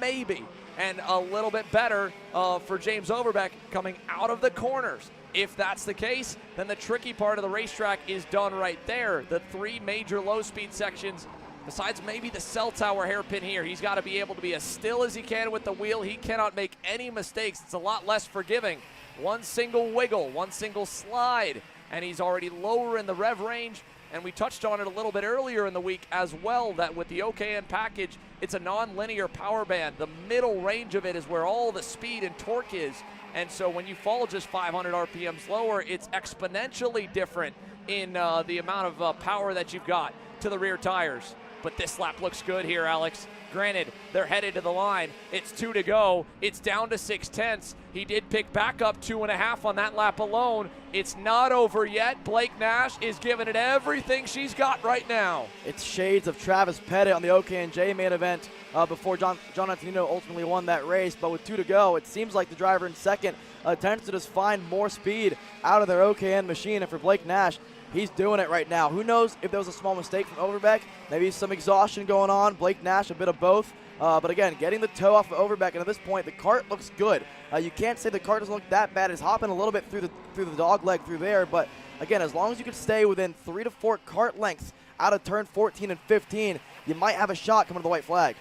maybe. and a little bit better for James Overbeck coming out of the corners. If that's the case, then the tricky part of the racetrack is done right there. The 3 major low-speed sections, besides maybe the cell tower hairpin here, he's got to be able to be as still as he can with the wheel. He cannot make any mistakes. It's a lot less forgiving. One single wiggle, one single slide, and he's already lower in the rev range. And we touched on it a little bit earlier in the week as well, that with the OKN package, it's a non-linear power band. The middle range of it is where all the speed and torque is. And so when you fall just 500 RPMs lower, it's exponentially different in the amount of power that you've got to the rear tires. But this lap looks good here, Alex. Granted, they're headed to the line. It's 2 to go. It's down to 6/10. He did pick back up 2.5 on that lap alone. It's not over yet. Blake Nash is giving it everything she's got right now. It's shades of Travis Pettit on the OKN-J main event before John Antonino ultimately won that race. But with 2 to go, it seems like the driver in second tends to just find more speed out of their OKN machine. And for Blake Nash, he's doing it right now. Who knows if there was a small mistake from Overbeck, maybe some exhaustion going on. Blake Nash, a bit of both. But again, getting the toe off of Overbeck, and at this point, the Kart looks good. You can't say the Kart doesn't look that bad. It's hopping a little bit through the dog leg through there, but again, as long as you can stay within 3 to 4 Kart lengths out of turn 14 and 15, you might have a shot coming to the white flag.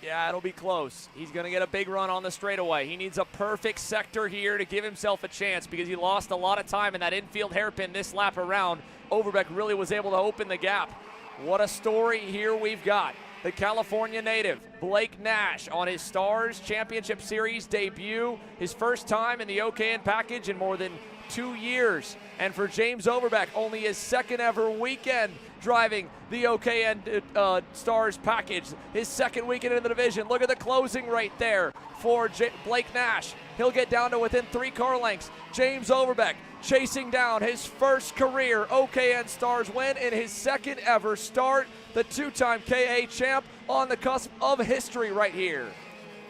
Yeah, it'll be close. He's going to get a big run on the straightaway. He needs a perfect sector here to give himself a chance because he lost a lot of time in that infield hairpin this lap around. Overbeck really was able to open the gap. What a story here we've got. The California native, Blake Nash, on his Stars Championship Series debut, his first time in the OKN package in more than 2 years. And for James Overbeck, only his second ever weekend driving the OKN Stars package. His second weekend in the division. Look at the closing right there for Blake Nash. He'll get down to within 3 car lengths. James Overbeck chasing down his first career OKN Stars win in his second ever start. The 2-time KA champ on the cusp of history right here.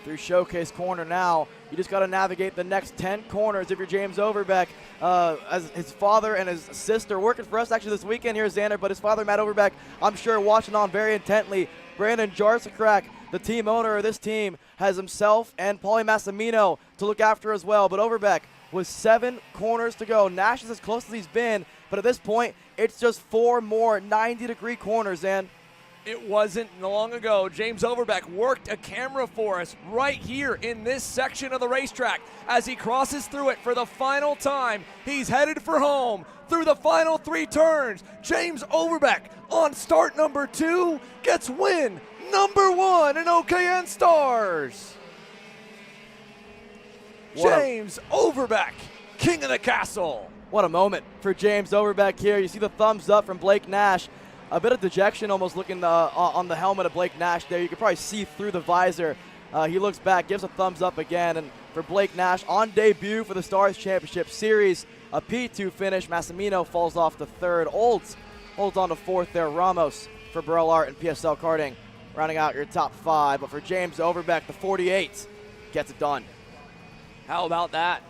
Through Showcase Corner now, you just got to navigate the next 10 corners if you're James Overbeck. As his father and his sister working for us actually this weekend here, Xander, but his father, Matt Overbeck, I'm sure watching on very intently. Brandon Jarsakrak, the team owner of this team, has himself and Paulie Massimino to look after as well. But Overbeck with 7 corners to go. Nash is as close as he's been, but at this point, it's just 4 more 90-degree corners, and it wasn't long ago. James Overbeck worked a camera for us right here in this section of the racetrack. As he crosses through it for the final time, he's headed for home through the final 3 turns. James Overbeck on start number 2 gets win number 1 in OKN Stars. James Overbeck, king of the castle. What a moment for James Overbeck here. You see the thumbs up from Blake Nash. A bit of dejection almost looking on the helmet of Blake Nash there. You can probably see through the visor. He looks back, gives a thumbs up again. And for Blake Nash, on debut for the Stars Championship Series, a P2 finish. Massimino falls off to 3rd. Olds holds on to 4th there. Ramos for Burrell Art and PSL Karting rounding out your top 5. But for James Overbeck, the 48 gets it done. How about that?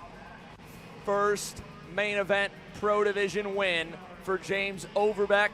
First main event Pro Division win for James Overbeck.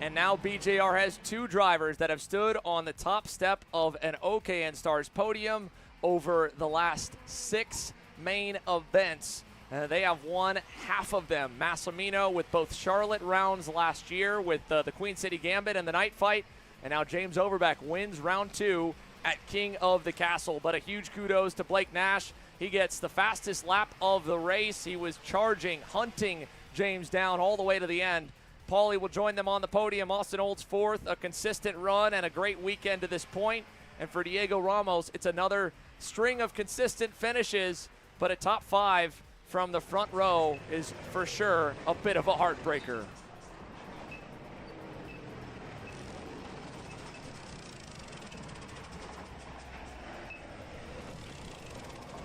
And now BJR has 2 drivers that have stood on the top step of an OKN Stars podium over the last 6 main events. They have won half of them. Massimino with both Charlotte rounds last year with the Queen City Gambit and the Night Fight. And now James Overbeck wins round 2 at King of the Castle. But a huge kudos to Blake Nash. He gets the fastest lap of the race. He was charging, hunting James down all the way to the end. Paulie will join them on the podium. Austin Olds 4th, a consistent run and a great weekend to this point. And for Diego Ramos, it's another string of consistent finishes, but a top 5 from the front row is for sure a bit of a heartbreaker.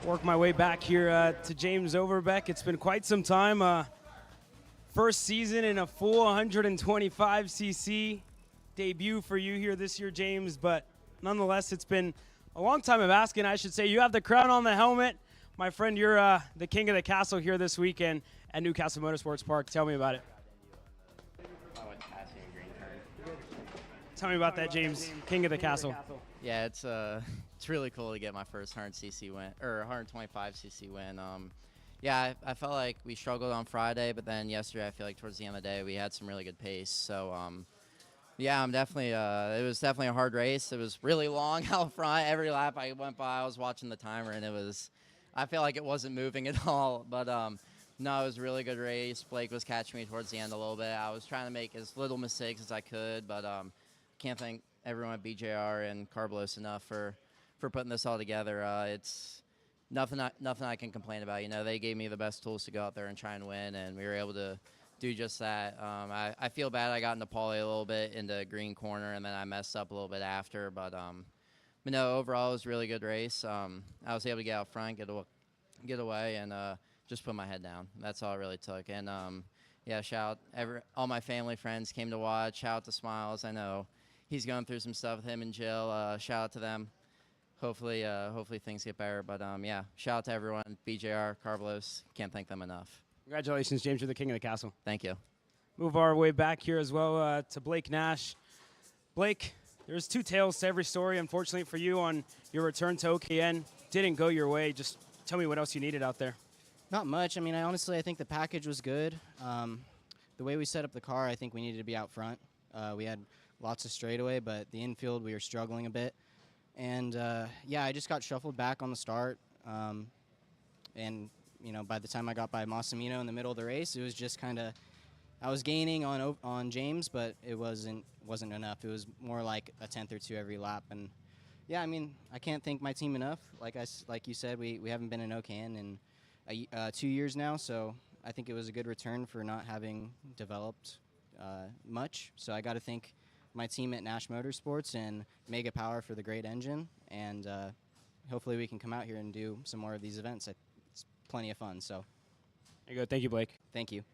Work my way back here to James Overbeck. It's been quite some time. First season in a full 125cc debut for you here this year, James, but nonetheless, it's been a long time of asking, I should say. You have the crown on the helmet. My friend, you're the king of the castle here this weekend at Newcastle Motorsports Park. Tell me about it. Tell me about that, James, king of the castle. Yeah, it's it's really cool to get my first 100cc win, or 125cc win. Yeah, I felt like we struggled on Friday, but then yesterday I feel like towards the end of the day we had some really good pace. So yeah, I'm definitely. It was definitely a hard race. It was really long out front. Every lap I went by, I was watching the timer, and it was. I feel like it wasn't moving at all. But no, it was a really good race. Blake was catching me towards the end a little bit. I was trying to make as little mistakes as I could, but can't thank everyone at BJR and Carlos enough for putting this all together. It's nothing I can complain about. You know, they gave me the best tools to go out there and try and win, and we were able to do just that. I feel bad I got into Paulie a little bit into green corner, and then I messed up a little bit after. But no, overall it was a really good race. I was able to get out front, get away, and just put my head down. That's all it really took. And yeah, shout out all my family friends came to watch. Shout out to Smiles. I know he's going through some stuff with him and Jill. Shout out to them. Hopefully things get better. But yeah, shout out to everyone. BJR, Carlos, can't thank them enough. Congratulations, James. You're the king of the castle. Thank you. Move our way back here as well to Blake Nash. Blake, there's two tales to every story, unfortunately for you, on your return to OKN. Didn't go your way. Just tell me what else you needed out there. Not much. I mean, I think the package was good. The way we set up the car, I think we needed to be out front. We had lots of straightaway, but the infield we were struggling a bit. And yeah, I just got shuffled back on the start. And you know, by the time I got by Massimino in the middle of the race, it was just kind of, I was gaining on James, but it wasn't enough. It was more like a tenth or two every lap. And yeah, I mean, I can't thank my team enough. Like you said, we haven't been in OKN in 2 years now, so I think it was a good return for not having developed much. So I got to thank my team at Nash Motorsports and Mega Power for the great engine, and hopefully we can come out here and do some more of these events. It's plenty of fun. So There you go. Thank you, Blake. thank you.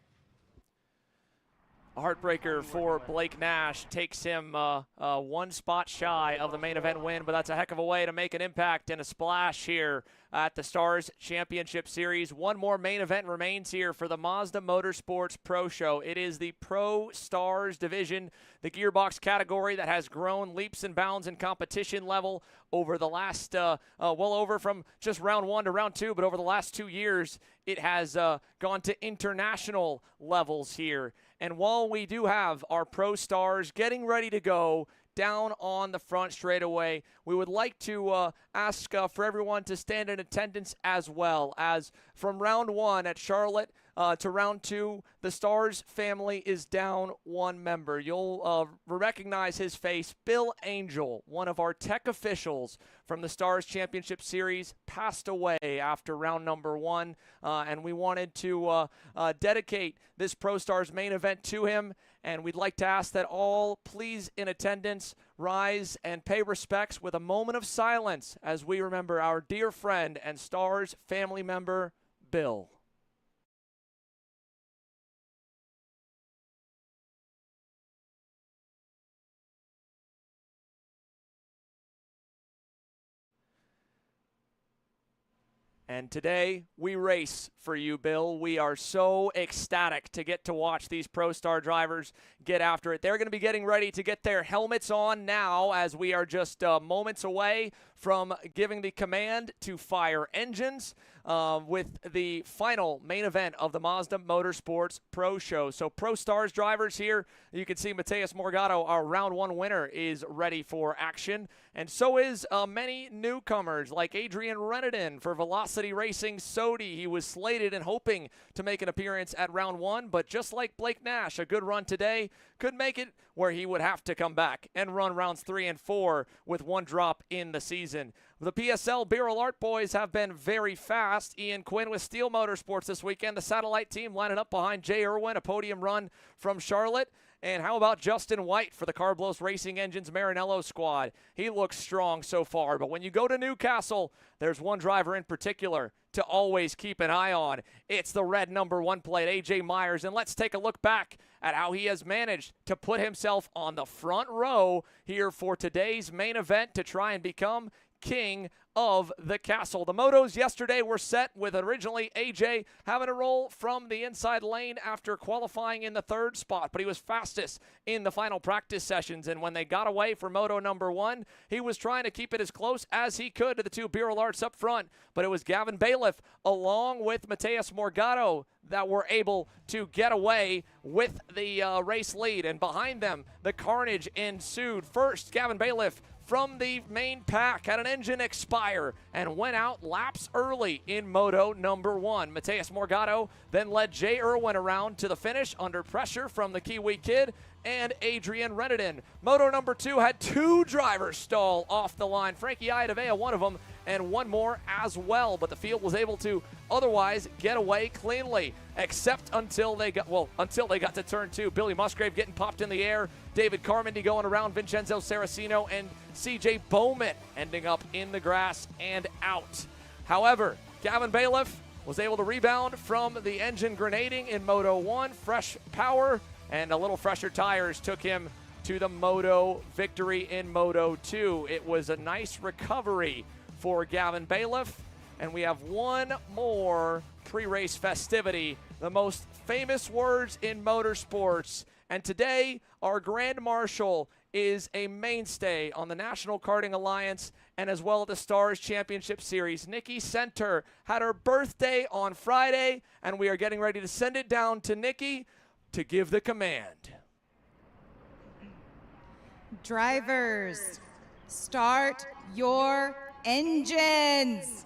A heartbreaker for Blake Nash, takes him one spot shy of the main event win, but that's a heck of a way to make an impact and a splash here at the Stars Championship Series. One more main event remains here for the Mazda Motorsports Pro Show. It is the Pro Stars division, the gearbox category that has grown leaps and bounds in competition level over the last, well over from just round one to round two, but over the last 2 years, it has gone to international levels here. And while we do have our Pro Stars getting ready to go down on the front straightaway, we would like to ask for everyone to stand in attendance, as well as from round one at Charlotte to round two, the Stars family is down one member. You'll recognize his face. Bill Angel, one of our tech officials from the Stars Championship Series, passed away after round number one, and we wanted to dedicate this Pro Stars main event to him, and we'd like to ask that all, please, in attendance, rise and pay respects with a moment of silence as we remember our dear friend and Stars family member, Bill. And today, we race for you, Bill. We are so ecstatic to get to watch these Pro Star drivers get after it. They're going to be getting ready to get their helmets on now, as we are just moments away from giving the command to fire engines with the final main event of the Mazda Motorsports Pro Show. So Pro Stars drivers here, you can see Mateus Morgado, our round one winner, is ready for action. And so is many newcomers like Adrian Renadin for Velocity Racing Sodi. He was slated and hoping to make an appearance at round one, but just like Blake Nash, a good run today could make it where he would have to come back and run rounds 3 and 4 with one drop in the season. The PSL Birol Art boys have been very fast. Ian Quinn with Steel Motorsports this weekend. The satellite team lining up behind Jay Irwin, a podium run from Charlotte. And how about Justin White for the Carblos Racing Engines Maranello squad? He looks strong so far, but when you go to Newcastle, there's one driver in particular to always keep an eye on. It's the red number 1 plate, AJ Myers. And let's take a look back at how he has managed to put himself on the front row here for today's main event to try and become king of the castle. The motos yesterday were set with originally AJ having to roll from the inside lane after qualifying in the 3rd spot, but he was fastest in the final practice sessions, and when they got away for moto number 1, he was trying to keep it as close as he could to the 2 Bureau Larts up front, but it was Gavin Bailiff along with Mateus Morgado that were able to get away with the race lead, and behind them the carnage ensued. First, Gavin Bailiff from the main pack had an engine expire and went out laps early in moto number 1. Mateus Morgado then led Jay Irwin around to the finish under pressure from the Kiwi Kid and Adrian Renedin. Moto number 2 had 2 drivers stall off the line. Frankie Iadavea, one of them, and one more as well, but the field was able to otherwise get away cleanly, except until they got to turn 2. Billy Musgrave getting popped in the air, David Carmody going around, Vincenzo Saraceno and CJ Bowman ending up in the grass and out. However, Gavin Bailiff was able to rebound from the engine grenading in Moto 1. Fresh power and a little fresher tires took him to the moto victory in Moto 2. It was a nice recovery for Gavin Bailiff, and we have one more pre-race festivity, the most famous words in motorsports. And today, our Grand Marshal is a mainstay on the National Karting Alliance and as well at the Stars Championship Series. Nikki Center had her birthday on Friday, and we are getting ready to send it down to Nikki to give the command. Drivers, start your engines.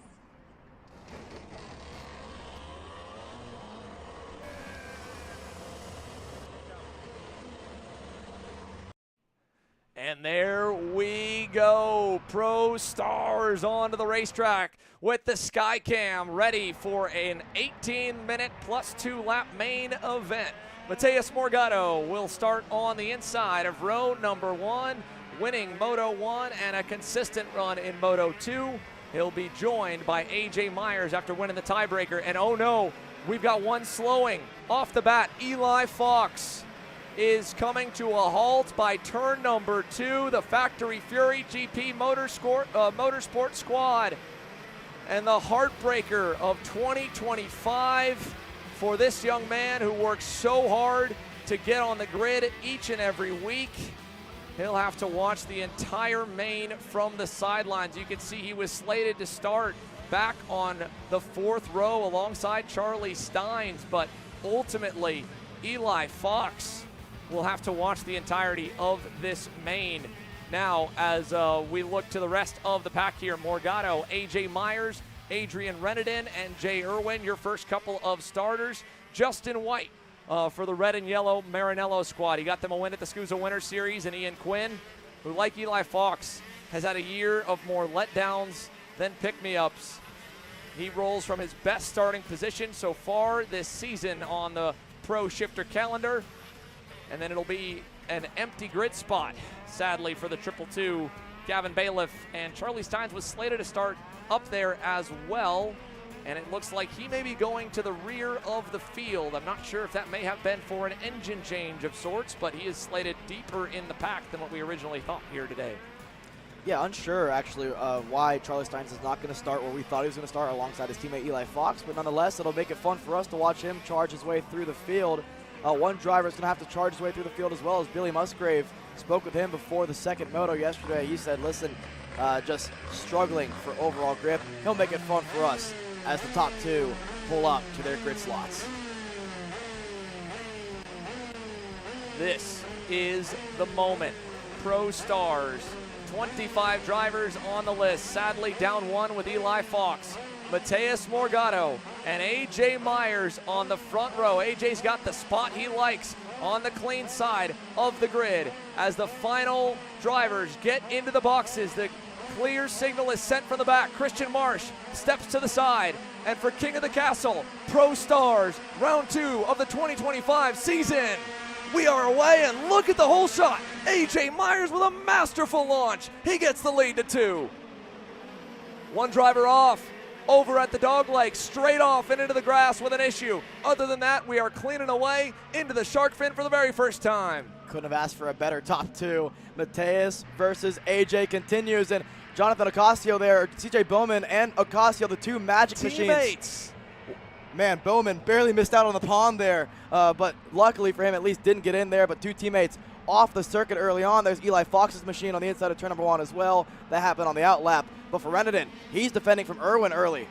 And there we go. Pro Stars onto the racetrack with the Skycam ready for an 18-minute plus 2-lap main event. Mateus Morgado will start on the inside of row number 1, winning Moto 1 and a consistent run in Moto 2. He'll be joined by AJ Myers after winning the tiebreaker. And oh no, we've got one slowing. Off the bat, Eli Fox is coming to a halt by turn number 2. The Factory Fury GP Motorsports squad. And the heartbreaker of 2025 for this young man who works so hard to get on the grid each and every week. He'll have to watch the entire main from the sidelines. You can see he was slated to start back on the 4th row alongside Charlie Steins, but ultimately Eli Fox will have to watch the entirety of this main. Now, as we look to the rest of the pack here, Morgado, AJ Myers, Adrian Renedin, and Jay Irwin, your first couple of starters. Justin White for the red and yellow Maranello squad. He got them a win at the SCUSA Winter Series, and Ian Quinn, who, like Eli Fox, has had a year of more letdowns than pick-me-ups. He rolls from his best starting position so far this season on the Pro Shifter calendar, and then it'll be an empty grid spot, sadly, for the 222. Gavin Bailiff and Charlie Steins was slated to start up there as well, and it looks like he may be going to the rear of the field. I'm not sure if that may have been for an engine change of sorts, but he is slated deeper in the pack than what we originally thought here today. Yeah, unsure actually why Charlie Steins is not going to start where we thought he was going to start alongside his teammate Eli Fox, but nonetheless, it'll make it fun for us to watch him charge his way through the field. One driver is going to have to charge his way through the field as well as Billy Musgrave. Spoke with him before the second moto yesterday. He said, listen, just struggling for overall grip. He'll make it fun for us as the top 2 pull up to their grid slots. This is the moment. Pro Stars, 25 drivers on the list. Sadly, down 1 with Eli Fox. Mateus Morgado and AJ Myers on the front row. AJ's got the spot he likes on the clean side of the grid. As the final drivers get into the boxes, the clear signal is sent from the back. Christian Marsh steps to the side. And for King of the Castle, Pro Stars, round 2 of the 2025 season. We are away, and look at the whole shot. AJ Myers with a masterful launch. He gets the lead to 2. One driver off. Over at the dog leg, straight off and into the grass with an issue. Other than that, we are cleaning away into the shark fin for the very first time. Couldn't have asked for a better top 2. Mateus versus AJ continues, and Jonathan Ocasio there, CJ Bowman and Ocasio, the two magic machines. Teammates. Man, Bowman barely missed out on the pond there, but luckily for him, at least didn't get in there. But two teammates off the circuit early on. There's Eli Fox's machine on the inside of turn number 1 as well. That happened on the outlap. But for Reneden, he's defending from Irwin early.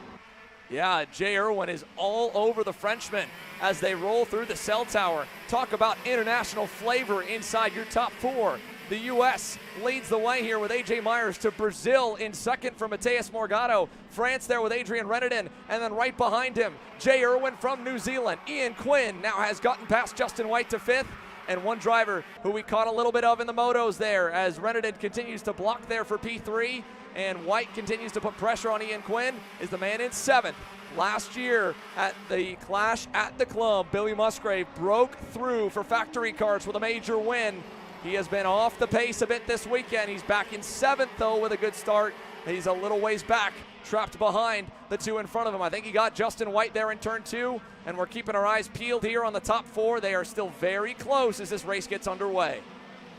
Yeah, Jay Irwin is all over the Frenchman as they roll through the cell tower. Talk about international flavor inside your top 4. The U.S. leads the way here with A.J. Myers to Brazil in second for Mateus Morgado. France there with Adrian Reneden, and then right behind him, Jay Irwin from New Zealand. Ian Quinn now has gotten past Justin White to 5th. And one driver who we caught a little bit of in the motos there as Reneden continues to block there for P3 and White continues to put pressure on Ian Quinn is the man in 7th. Last year at the Clash at the Club, Billy Musgrave broke through for factory karts with a major win. He has been off the pace a bit this weekend. He's back in 7th though with a good start. He's a little ways back, trapped behind the 2 in front of him. I think he got Justin White there in turn 2, and we're keeping our eyes peeled here on the top 4. They are still very close as this race gets underway.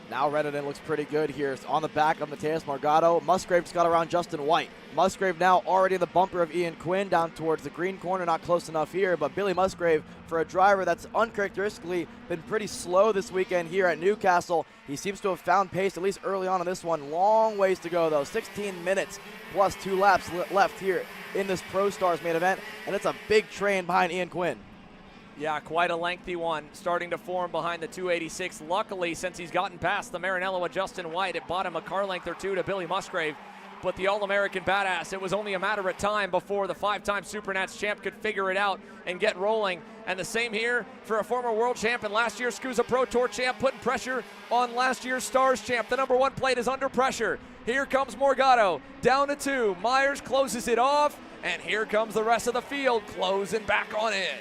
Now Reneden looks pretty good here. It's on the back of Mateus Morgado. Musgrave's got around Justin White. Musgrave now already in the bumper of Ian Quinn down towards the green corner. Not close enough here, but Billy Musgrave, for a driver that's uncharacteristically been pretty slow this weekend here at Newcastle, he seems to have found pace, at least early on in this one. Long ways to go, though. 16 minutes plus 2 laps left here in this Pro Stars main event, and it's a big train behind Ian Quinn. Yeah, quite a lengthy one starting to form behind the 286. Luckily, since he's gotten past the Maranello with Justin White, it bought him a car length or 2 to Billy Musgrave. But the All-American badass, it was only a matter of time before the 5-time Supernats champ could figure it out and get rolling. And the same here for a former world champ and last year's SCUSA Pro Tour champ, putting pressure on last year's Stars champ. The number 1 plate is under pressure. Here comes Morgado, down to 2. Myers closes it off, and here comes the rest of the field closing back on in.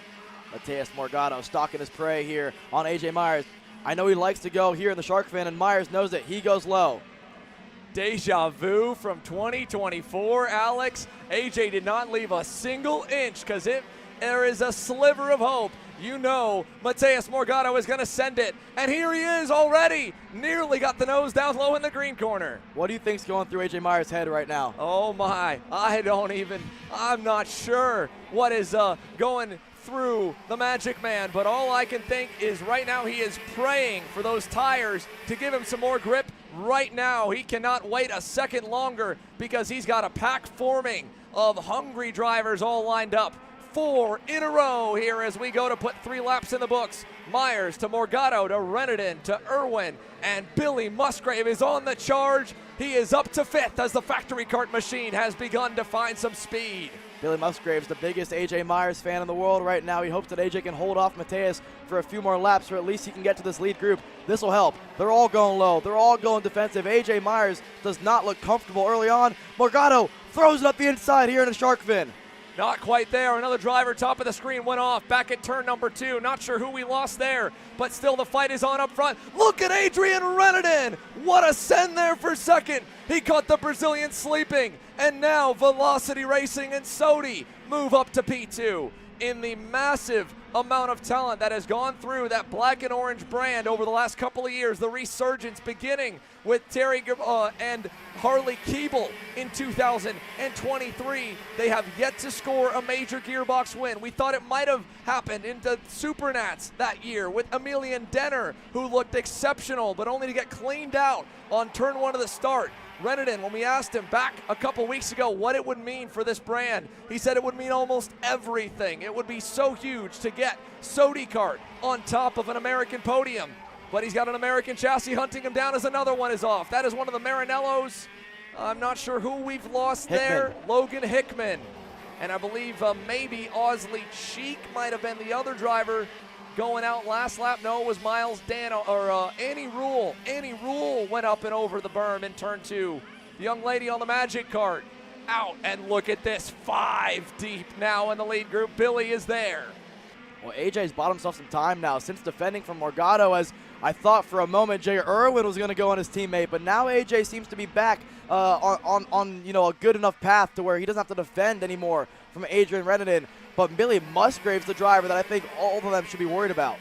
Mateus Morgado stalking his prey here on A.J. Myers. I know he likes to go here in the shark fin, and Myers knows it. He goes low. Deja vu from 2024, Alex. AJ did not leave a single inch because if there is a sliver of hope, you know Mateus Morgado is going to send it. And here he is already. Nearly got the nose down low in the green corner. What do you think's going through A.J. Myers' head right now? Oh my, I'm not sure what is going through the Magic Man, but all I can think is right now he is praying for those tires to give him some more grip. Right now he cannot wait a second longer because he's got a pack forming of hungry drivers all lined up. 4 in a row here as we go to put 3 laps in the books. Myers to Morgado to Reneden to Irwin, and Billy Musgrave is on the charge. He is up to 5th as the factory kart machine has begun to find some speed. Billy Musgrave's the biggest A.J. Myers fan in the world right now. He hopes that A.J. can hold off Mateus for a few more laps, or at least he can get to this lead group. This will help. They're all going low. They're all going defensive. A.J. Myers does not look comfortable early on. Morgado throws it up the inside here in a shark fin. Not quite there. Another driver top of the screen went off back at turn number 2. Not sure who we lost there, but still the fight is on up front. Look at Adrian Reneden. What a send there for second. He caught the Brazilian sleeping. And now Velocity Racing and Sodi move up to P2. In the massive amount of talent that has gone through that black and orange brand over the last couple of years, the resurgence beginning with Terry and Harley Keeble in 2023. They have yet to score a major gearbox win. We thought it might have happened in the Supernats that year with Emilian Denner, who looked exceptional, but only to get cleaned out on turn 1 of the start. Reneden, when we asked him back a couple weeks ago what it would mean for this brand, he said it would mean almost everything. It would be so huge to get Sodi Kart on top of an American podium. But he's got an American chassis hunting him down as another one is off. That is one of the Maranellos. I'm not sure who we've lost there. Logan Hickman. And I believe maybe Osley Cheek might have been the other driver going out last lap. No, it was Miles Dano, or Annie Rule. Annie Rule went up and over the berm in turn 2. The young lady on the Magic Kart out, and look at this, 5 deep now in the lead group. Billy is there. Well, AJ's bought himself some time now since defending from Morgado, as I thought for a moment Jay Irwin was going to go on his teammate, but now AJ seems to be back on a good enough path to where he doesn't have to defend anymore from Adrian Reneden. But Billy Musgrave's the driver that I think all of them should be worried about.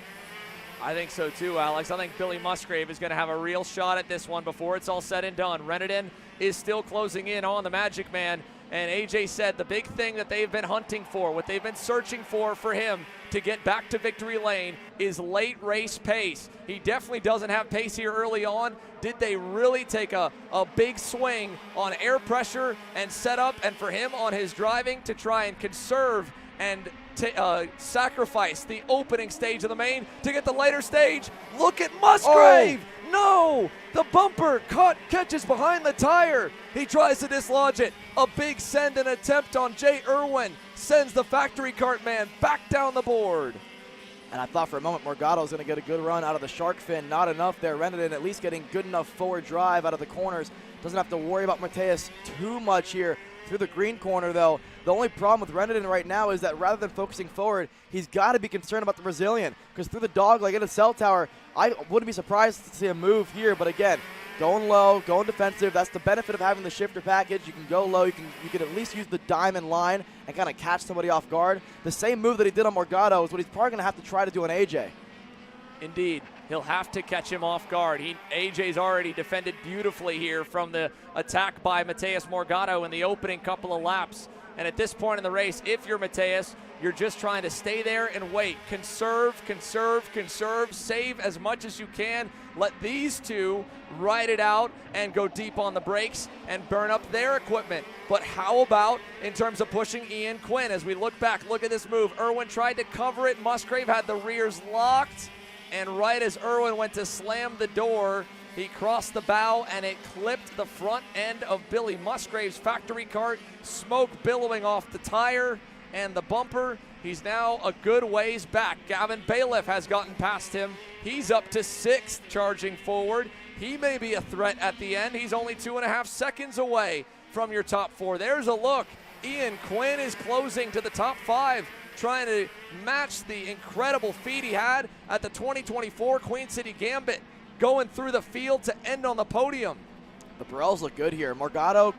I think so too, Alex. I think Billy Musgrave is going to have a real shot at this one before it's all said and done. Reneden is still closing in on the Magic Man, and AJ said the big thing that they've been hunting for, what they've been searching for him to get back to victory lane is late race pace. He definitely doesn't have pace here early on. Did they really take a big swing on air pressure and setup, and for him on his driving to try and conserve and sacrifice the opening stage of the main to get the later stage? Look at Musgrave! Oh. No! The bumper catches behind the tire. He tries to dislodge it. A big send and attempt on Jay Irwin sends the factory kart man back down the board. And I thought for a moment Morgado was going to get a good run out of the shark fin. Not enough there. Reneden at least getting good enough forward drive out of the corners. Doesn't have to worry about Mateus too much here through the green corner, though. The only problem with Reneden right now is that rather than focusing forward, he's got to be concerned about the Brazilian, because through the dogleg into cell tower, I wouldn't be surprised to see a move here. But again, going low, going defensive, that's the benefit of having the shifter package. You can go low, you can at least use the diamond line and kind of catch somebody off guard. The same move that he did on Morgado is what he's probably going to have to try to do on AJ. Indeed, he'll have to catch him off guard. AJ's already defended beautifully here from the attack by Mateus Morgado in the opening couple of laps. And at this point in the race, if you're Mateus, you're just trying to stay there and wait. Conserve, conserve, conserve. Save as much as you can. Let these two ride it out and go deep on the brakes and burn up their equipment. But how about in terms of pushing Ian Quinn? As we look back, look at this move. Irwin tried to cover it. Musgrave had the rears locked. And right as Irwin went to slam the door, he crossed the bow and it clipped the front end of Billy Musgrave's factory kart. Smoke billowing off the tire and the bumper. He's now a good ways back. Gavin Bailiff has gotten past him. He's up to 6th, charging forward. He may be a threat at the end. He's only 2.5 seconds away from your top 4. There's a look. Ian Quinn is closing to the top 5, trying to match the incredible feat he had at the 2024 Queen City Gambit, going through the field to end on the podium. The Pirellis look good here. Morgado,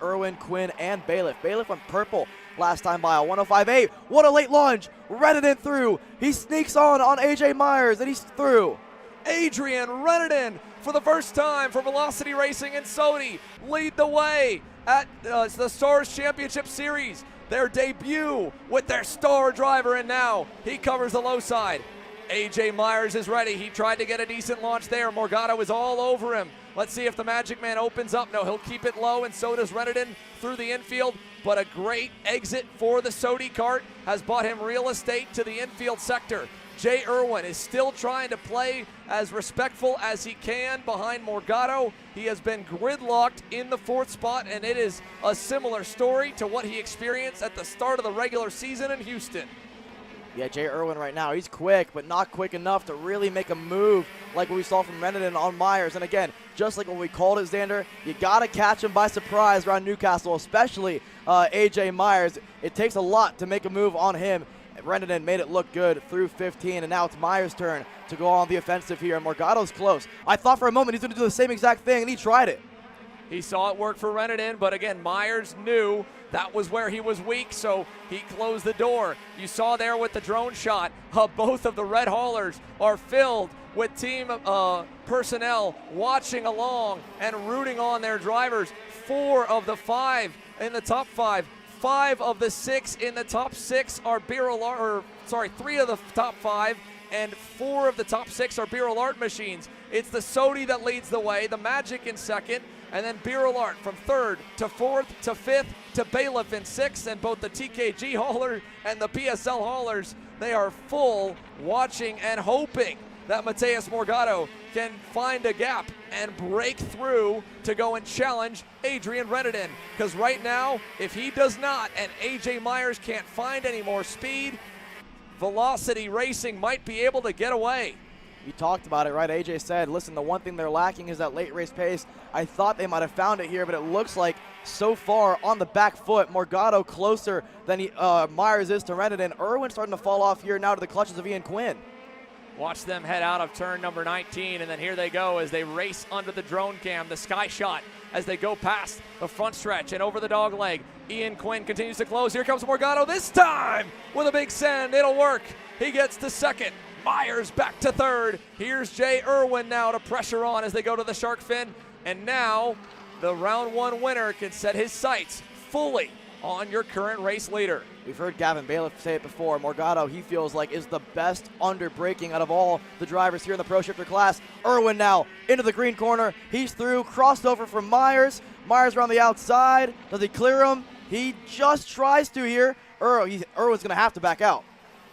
Irwin, Quinn, and Bailiff. Bailiff went purple last time by a 105.8. What a late launch. Reneden through. He sneaks on AJ Myers, and he's through. Adrian Reneden, for the first time for Velocity Racing and Sodi, lead the way at the Stars Championship Series. Their debut with their star driver, and now he covers the low side. AJ Myers is ready. He tried to get a decent launch there. Morgado is all over him. Let's see if the Magic Man opens up. No, he'll keep it low, and so does Reneden through the infield. But a great exit for the Sodi kart has bought him real estate to the infield sector. Jay Irwin is still trying to play as respectful as he can behind Morgado. He has been gridlocked in the 4th spot, and it is a similar story to what he experienced at the start of the regular season in Houston. Yeah, Jay Irwin right now, he's quick, but not quick enough to really make a move like what we saw from Reneden on Myers. And again, just like when we called it, Xander, you got to catch him by surprise around Newcastle, especially AJ Myers. It takes a lot to make a move on him. Reneden made it look good through 15, and now it's Myers' turn to go on the offensive here, and Morgado's close. I thought for a moment he's going to do the same exact thing, and he tried it. He saw it work for Reneden, but again, Myers knew that was where he was weak, so he closed the door. You saw there with the drone shot, both of the red haulers are filled with team personnel watching along and rooting on their drivers. 4 of the 5 in the top 5. 5 of the 6 in the top 6 are 3 of the top 5 and 4 of the top 6 are Beer Alert machines. It's the Sodi that leads the way, the Magic in 2nd, and then Beer Alert from 3rd to 4th to 5th to Bailiff in 6th, and both the TKG hauler and the PSL haulers, they are full, watching and hoping that Mateus Morgado can find a gap and break through to go and challenge Adrian Reneden. Because right now, if he does not and AJ Myers can't find any more speed, Velocity Racing might be able to get away. You talked about it, right? AJ said, listen, the one thing they're lacking is that late race pace. I thought they might have found it here, but it looks like so far on the back foot, Morgado closer than Myers is to Reneden. Irwin starting to fall off here now to the clutches of Ian Quinn. Watch them head out of turn number 19, and then here they go as they race under the drone cam, the sky shot, as they go past the front stretch and over the dog leg. Ian Quinn continues to close. Here comes Morgado this time with a big send. It'll work. He gets to 2nd. Myers back to third. Here's Jay Irwin now to pressure on as they go to the shark fin. And now the round one winner can set his sights fully on your current race leader. We've heard Gavin Bailiff say it before. Morgado, he feels like, is the best under braking out of all the drivers here in the Pro Shifter class. Irwin now into the green corner. He's through, crossed over from Myers. Myers around the outside. Does he clear him? He just tries to here. Irwin's going to have to back out.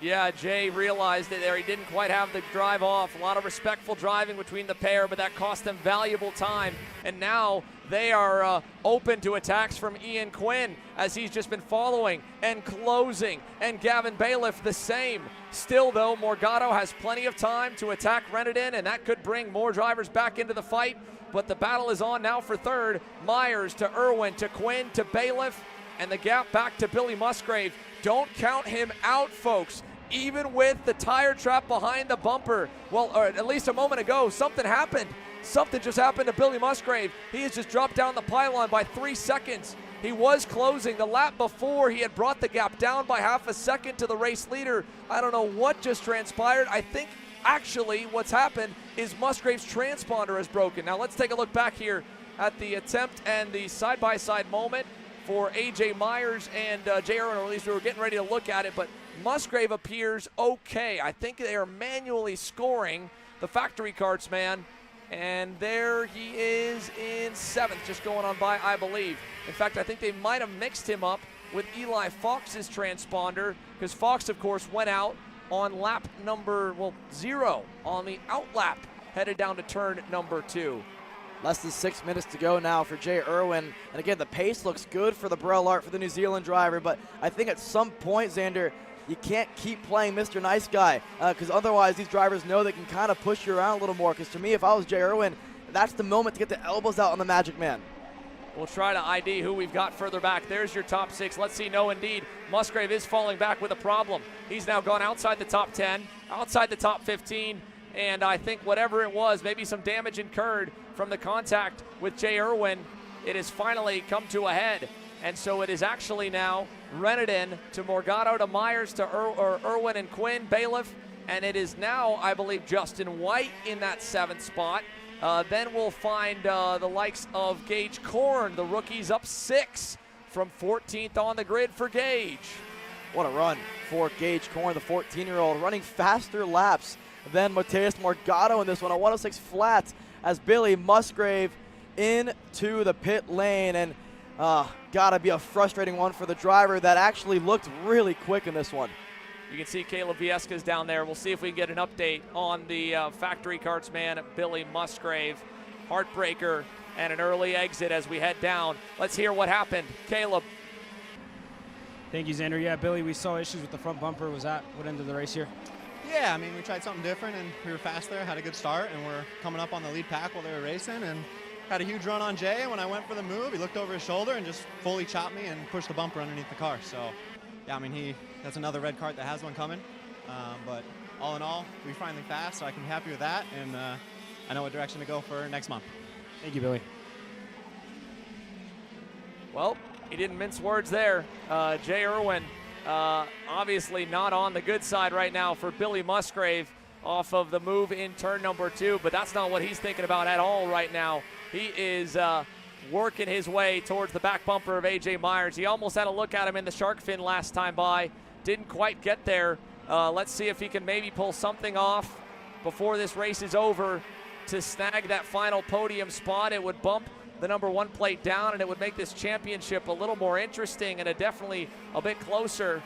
Yeah, Jay realized it there. He didn't quite have the drive off. A lot of respectful driving between the pair, but that cost them valuable time. And now they are open to attacks from Ian Quinn as he's just been following and closing. And Gavin Bailiff the same. Still, though, Morgado has plenty of time to attack Renedin, and that could bring more drivers back into the fight. But the battle is on now for third. Myers to Irwin to Quinn to Bailiff, and the gap back to Billy Musgrave. Don't count him out, folks. Even with the tire trap behind the bumper, well, or at least a moment ago, something happened. Something just happened to Billy Musgrave. He has just dropped down the pylon by 3 seconds. He was closing. The lap before, he had brought the gap down by half a second to the race leader. I don't know what just transpired. I think actually what's happened is Musgrave's transponder has broken. Now let's take a look back here at the attempt and the side-by-side moment for A.J. Myers and Jay Irwin, or at least we were getting ready to look at it, but Musgrave appears okay. I think they are manually scoring the factory carts, man. And there he is in 7th, just going on by, I believe. In fact, I think they might have mixed him up with Eli Fox's transponder, because Fox, of course, went out on lap number, 0 on the out lap, headed down to turn number 2. Less than 6 minutes to go now for Jay Irwin. And again, the pace looks good for the Brellart, for the New Zealand driver, but I think at some point, Xander, you can't keep playing Mr. Nice Guy, because otherwise these drivers know they can kind of push you around a little more. Because to me, if I was Jay Irwin, that's the moment to get the elbows out on the Magic Man. We'll try to ID who we've got further back. There's your top 6. Let's see. No, indeed. Musgrave is falling back with a problem. He's now gone outside the top 10, outside the top 15, and I think whatever it was, maybe some damage incurred from the contact with Jay Irwin, it has finally come to a head. And so it is actually now Renedin to Morgado to Myers to Irwin and Quinn, Bailiff, and it is now, I believe, Justin White in that 7th spot. Then we'll find the likes of Gage Korn, the rookies, up 6 from 14th on the grid for Gage. What a run for Gage Korn, the 14-year-old, running faster laps than Mateus Morgado in this one, a 106 flat as Billy Musgrave into the pit lane. And gotta be a frustrating one for the driver that actually looked really quick in this one. You can see Caleb Viesca's down there. We'll see if we can get an update on the factory carts man, Billy Musgrave. Heartbreaker and an early exit as we head down. Let's hear what happened. Caleb. Thank you, Xander. Yeah, Billy, we saw issues with the front bumper. Was that what ended the race here? Yeah, I mean, we tried something different, and we were fast there, had a good start, and we're coming up on the lead pack while they were racing, and had a huge run on Jay. When I went for the move, he looked over his shoulder and just fully chopped me and pushed the bumper underneath the car. So, yeah, I mean, that's another red cart that has one coming. But all in all, we finally fast, so I can be happy with that, and I know what direction to go for next month. Thank you, Billy. Well, he didn't mince words there. Jay Irwin, obviously not on the good side right now for Billy Musgrave off of the move in turn number 2, but that's not what he's thinking about at all right now. He is working his way towards the back bumper of A.J. Myers. He almost had a look at him in the shark fin last time by. Didn't quite get there. Let's see if he can maybe pull something off before this race is over to snag that final podium spot. It would bump the number 1 plate down, and it would make this championship a little more interesting and definitely a bit closer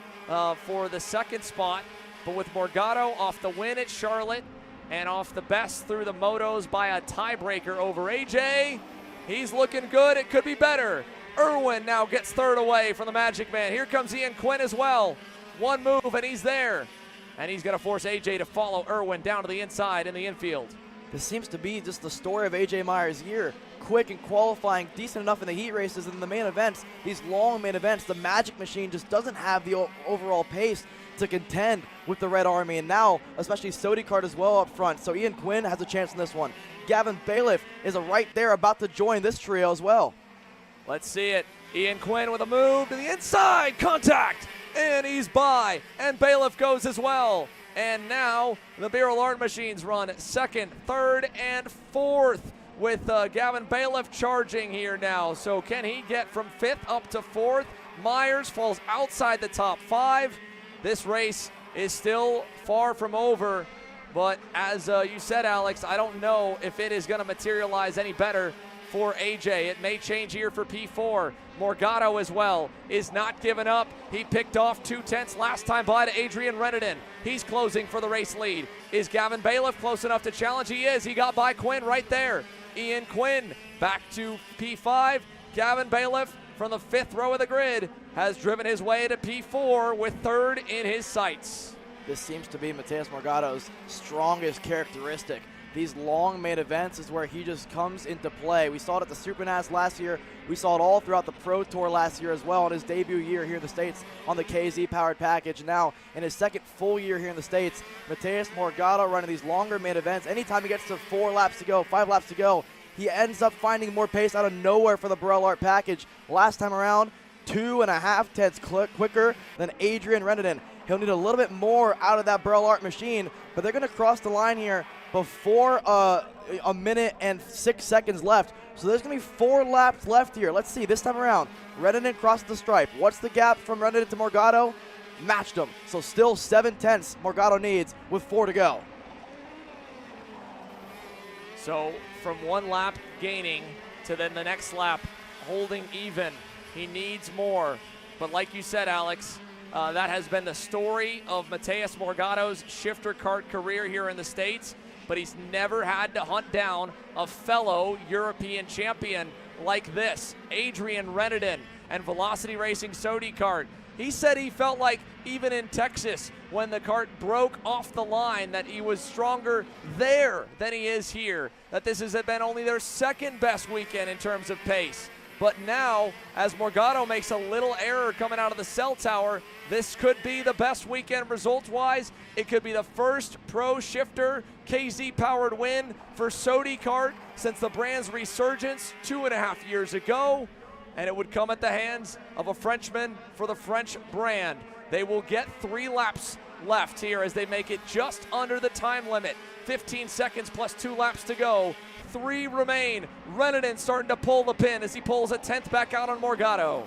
for the 2nd spot. But with Morgado off the win at Charlotte and off the best through the motos by a tiebreaker over AJ, he's looking good. It could be better. Irwin now gets 3rd away from the Magic Man. Here comes Ian Quinn as well. One move and he's there. And he's going to force AJ to follow Irwin down to the inside in the infield. This seems to be just the story of A.J. Myers' year. Quick and qualifying, decent enough in the heat races, and in the main events, these long main events, the Magic Machine just doesn't have the overall pace to contend with the Red Army. And now, especially Sody Kart as well up front. So Ian Quinn has a chance in this one. Gavin Bailiff is right there about to join this trio as well. Let's see it. Ian Quinn with a move to the inside. Contact. And he's by. And Bailiff goes as well. And now the Beryl Art Machines run second, third, and fourth with Gavin Bailiff charging here now. So can he get from fifth up to fourth? Myers falls outside the top 5. This race is still far from over, but as you said, Alex, I don't know if it is going to materialize any better for AJ. It may change here for P4. Morgado as well is not giving up. He picked off 2/10 last time by to Adrian Reneden. He's closing for the race lead. Is Gavin Bailiff close enough to challenge? He is. He got by Quinn right there. Ian Quinn back to P5. Gavin Bailiff from the 5th row of the grid has driven his way to P4 with 3rd in his sights. This seems to be Mateus Morgado's strongest characteristic. These long main events is where he just comes into play. We saw it at the Supernats last year. We saw it all throughout the Pro Tour last year as well in his debut year here in the States on the KZ-powered package. Now, in his 2nd full year here in the States, Mateus Morgado running these longer main events. Anytime he gets to 4 laps to go, 5 laps to go, he ends up finding more pace out of nowhere for the Beryl Art package. Last time around, 2.5 tenths quicker than Adrian Reneden. He'll need a little bit more out of that Beryl Art machine, but they're going to cross the line here before a minute and 6 seconds left. So there's going to be 4 laps left here. Let's see, this time around, Reneden crosses the stripe. What's the gap from Reneden to Morgado? Matched him. So still 7 tenths Morgado needs with 4 to go. So from 1 lap gaining to then the next lap holding even, he needs more. But like you said, Alex, that has been the story of Mateus Morgado's shifter kart career here in the States, but he's never had to hunt down a fellow European champion like this, Adrian Reneden and Velocity Racing Sodi Kart. He said he felt like even in Texas when the kart broke off the line that he was stronger there than he is here, that this has been only their 2nd best weekend in terms of pace. But now, as Morgado makes a little error coming out of the cell tower, this could be the best weekend results-wise. It could be the first pro shifter KZ-powered win for Sodi Kart since the brand's resurgence 2.5 years ago. And it would come at the hands of a Frenchman for the French brand. They will get 3 laps left here as they make it just under the time limit. 15 seconds plus 2 laps to go. 3 remain. Reneden starting to pull the pin as he pulls a 10th back out on Morgado.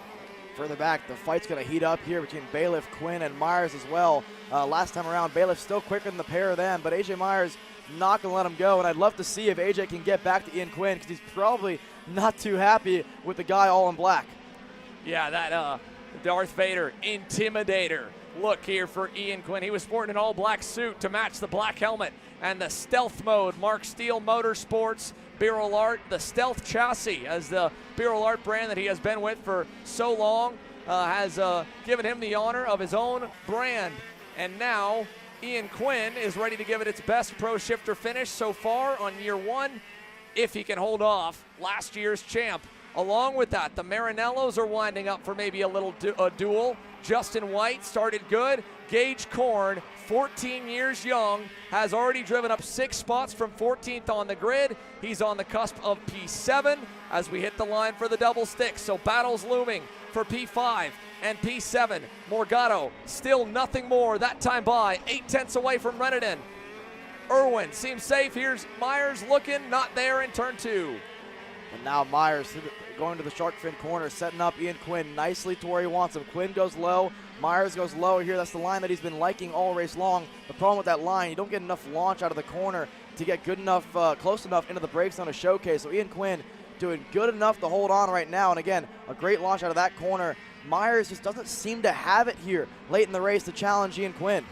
Further back, the fight's going to heat up here between Bailiff, Quinn, and Myers as well. Last time around, Bailiff still quicker than the pair of them, but AJ Myers not going to let him go, and I'd love to see if AJ can get back to Ian Quinn because he's probably not too happy with the guy all in black. Yeah, that Darth Vader intimidator look here for Ian Quinn. He was sporting an all-black suit to match the black helmet and the stealth mode. Mark Steele Motorsports, Beryl Art, the stealth chassis as the Beryl Art brand that he has been with for so long has given him the honor of his own brand. And now Ian Quinn is ready to give it its best pro shifter finish so far on year 1 if he can hold off last year's champ. Along with that, the Marinellos are winding up for maybe a little duel. Justin White started good. Gage Korn, 14 years young, has already driven up 6 spots from 14th on the grid. He's on the cusp of P7 as we hit the line for the double stick. So battles looming for P5 and P7. Morgado still nothing more that time by, 8 tenths away from Reneden. Irwin seems safe. Here's Myers looking, not there in turn 2. And now Myers going to the shark fin corner, setting up Ian Quinn nicely to where he wants him. Quinn goes low, Myers goes lower here. That's the line that he's been liking all race long. The problem with that line, you don't get enough launch out of the corner to get good enough, close enough into the brakes on a showcase. So Ian Quinn doing good enough to hold on right now. And again, a great launch out of that corner. Myers just doesn't seem to have it here late in the race to challenge Ian Quinn.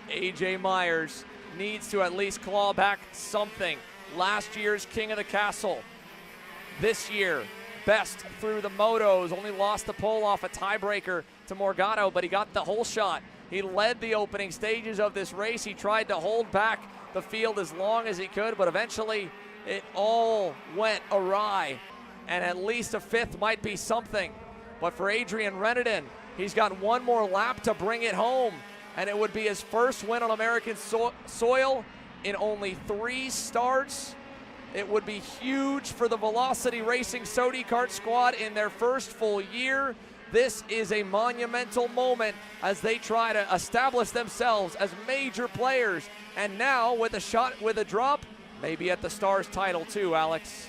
AJ Myers needs to at least claw back something. Last year's King of the Castle. This year, best through the motos, only lost the pole off a tiebreaker to Morgado, but he got the whole shot. He led the opening stages of this race. He tried to hold back the field as long as he could, but eventually it all went awry, and at least a 5th might be something. But for Adrian Reneden, he's got 1 more lap to bring it home, and it would be his first win on American soil in only 3 starts. It would be huge for the Velocity Racing Sodi Kart squad in their first full year. This is a monumental moment as they try to establish themselves as major players. And now with a shot, with a drop, maybe at the Stars title too, Alex.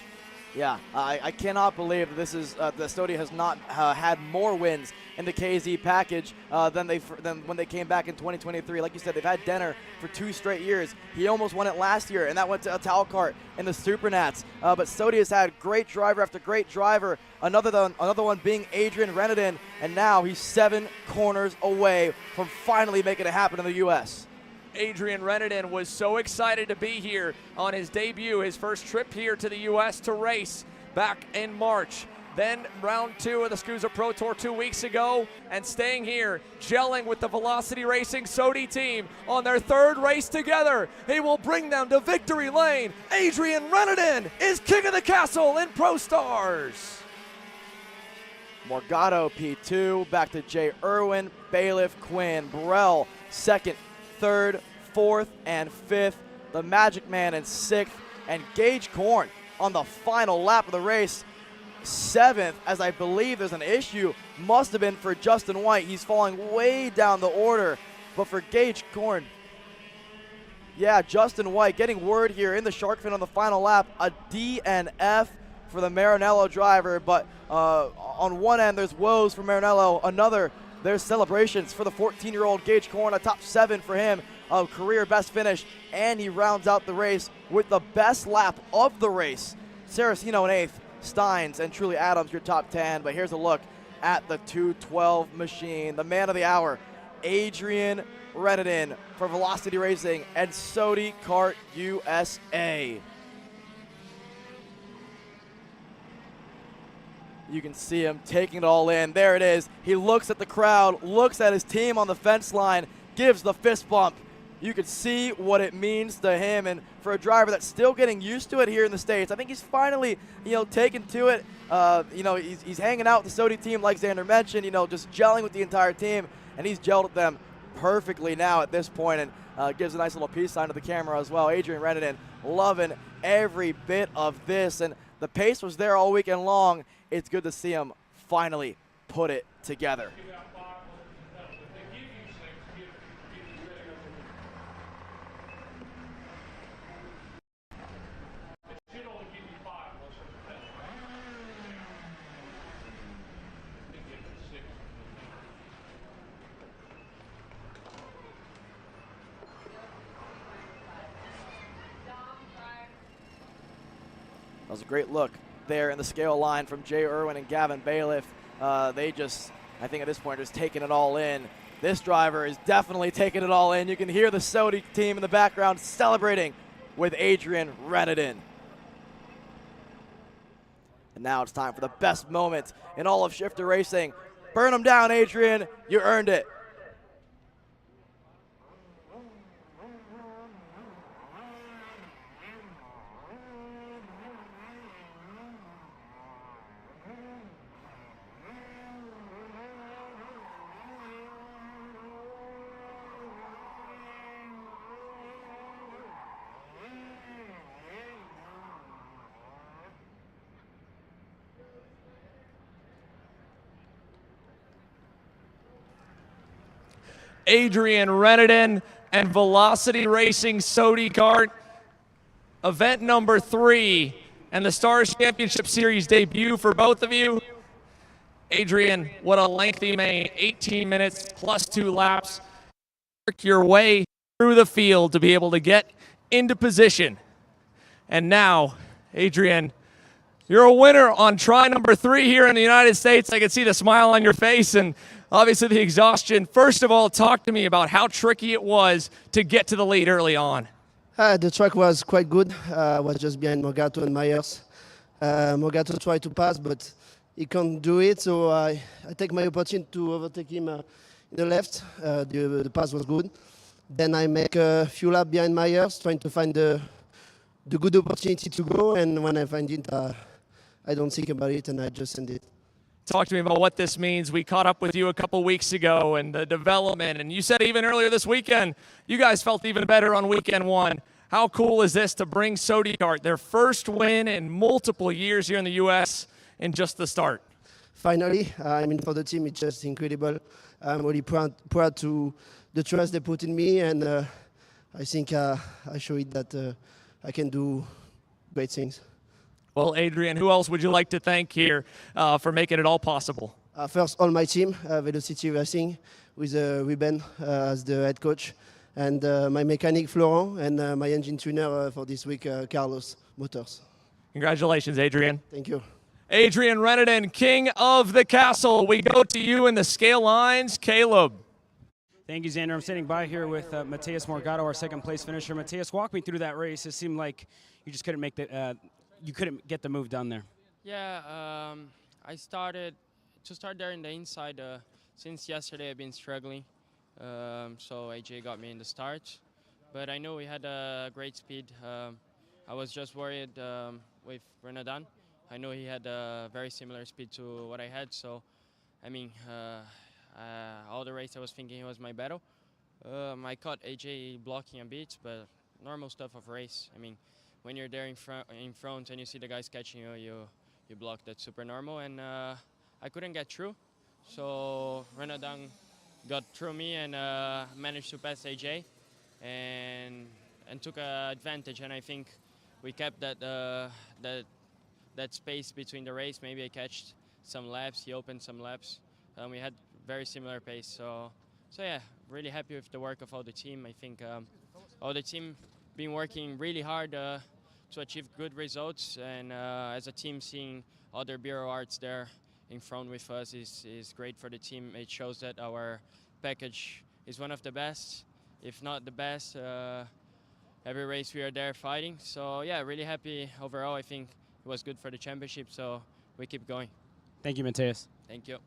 Yeah, I cannot believe this is that Stody has not had more wins in the KZ package than when they came back in 2023. Like you said, they've had Denner for 2 straight years. He almost won it last year, and that went to a Kart in the Supernats. But Stody has had great driver after great driver. Another one being Adrian Renedin, and now he's 7 corners away from finally making it happen in the U.S. Adrian Renedin was so excited to be here on his debut, his first trip here to the U.S. to race back in March. Then round 2 of the SCUSA Pro Tour 2 weeks ago, and staying here, gelling with the Velocity Racing Sodi team on their 3rd race together. He will bring them to victory lane. Adrian Renedin is king of the castle in Pro Stars. Morgado P2, back to Jay Irwin, Bailiff, Quinn, Burrell, 2nd, 3rd, 4th, and 5th. The Magic Man in 6th, and Gage Korn on the final lap of the race, 7th, as I believe there's an issue. Must have been for Justin White. He's falling way down the order. But for Gage Korn, yeah, Justin White getting word here in the shark fin on the final lap, a DNF for the Maranello driver. But on one end, there's woes for Maranello. Another, there's celebrations for the 14-year-old Gage Korn, a top 7 for him, a career best finish, and he rounds out the race with the best lap of the race. Saraceno in 8th, Steins and Truly Adams, your top 10. But here's a look at the 212 machine, the man of the hour, Adrian Renedin for Velocity Racing and Sodi Kart USA. You can see him taking it all in. There it is. He looks at the crowd, looks at his team on the fence line, gives the fist bump. You can see what it means to him, and for a driver that's still getting used to it here in the States, I think he's finally, taken to it. He's hanging out with the Sodi team, like Xander mentioned, just gelling with the entire team, and he's gelled with them perfectly now at this point, and gives a nice little peace sign to the camera as well. Adrian Renedin loving every bit of this, and the pace was there all weekend long. It's good to see him finally put it together. That was a great look there in the scale line from Jay Irwin and Gavin Bailiff. They just, I think at this point, are just taking it all in. This driver is definitely taking it all in. You can hear the Sodi team in the background celebrating with Adrian Renedin. And now it's time for the best moment in all of shifter racing. Burn them down, Adrian. You earned it. Adrian Renedin and Velocity Racing Sodi Kart, event number 3 and the Stars Championship Series debut for both of you. Adrian, what a lengthy main, 18 minutes plus 2 laps. Work your way through the field to be able to get into position. And now, Adrian, you're a winner on try number 3 here in the United States. I can see the smile on your face and obviously the exhaustion. First of all, talk to me about how tricky it was to get to the lead early on. The track was quite good. I was just behind Morgado and Myers. Morgado tried to pass, but he can't do it, so I take my opportunity to overtake him in the left. The pass was good. Then I make a few laps behind Myers, trying to find the good opportunity to go, and when I find it, I don't think about it, and I just send it. Talk to me about what this means. We caught up with you a couple weeks ago and the development, and you said even earlier this weekend, you guys felt even better on weekend 1. How cool is this to bring Sodi Kart, their first win in multiple years here in the U.S., in just the start? finally. I mean, for the team, it's just incredible. I'm really proud to the trust they put in me, and I think I showed that I can do great things. Well, Adrian, who else would you like to thank here for making it all possible? First, all my team, Velocity Racing, with Ruben as the head coach, and my mechanic, Florent, and my engine tuner for this week, Carlos Motors. Congratulations, Adrian. Thank you. Adrian Reneden, king of the castle. We go to you in the scale lines, Caleb. Thank you, Xander. I'm standing by here with Mateus Morgado, our second place finisher. Mateus, walk me through that race. It seemed like you just couldn't make you couldn't get the move done there. Yeah, I started there in the inside. Since yesterday, I've been struggling. So AJ got me in the start, but I know we had a great speed. I was just worried with Renadan. I know he had a very similar speed to what I had, so I mean, all the race I was thinking he was my battle. I caught AJ blocking a bit, but normal stuff of race. I mean, when you're there in front and you see the guys catching you block. That's super normal, and I couldn't get through, so Renadan got through me and managed to pass AJ and took advantage, and I think we kept that space between the race. Maybe I catched some laps, he opened some laps, and we had very similar pace. So yeah, really happy with the work of all the team. I think all the team been working really hard to achieve good results, and as a team, seeing other Bureau Arts there in front with us is great for the team. It shows that our package is one of the best, if not the best. Every race we are there fighting. So yeah, really happy overall. I think it was good for the championship, so we keep going. Thank you, Mateus. Thank you.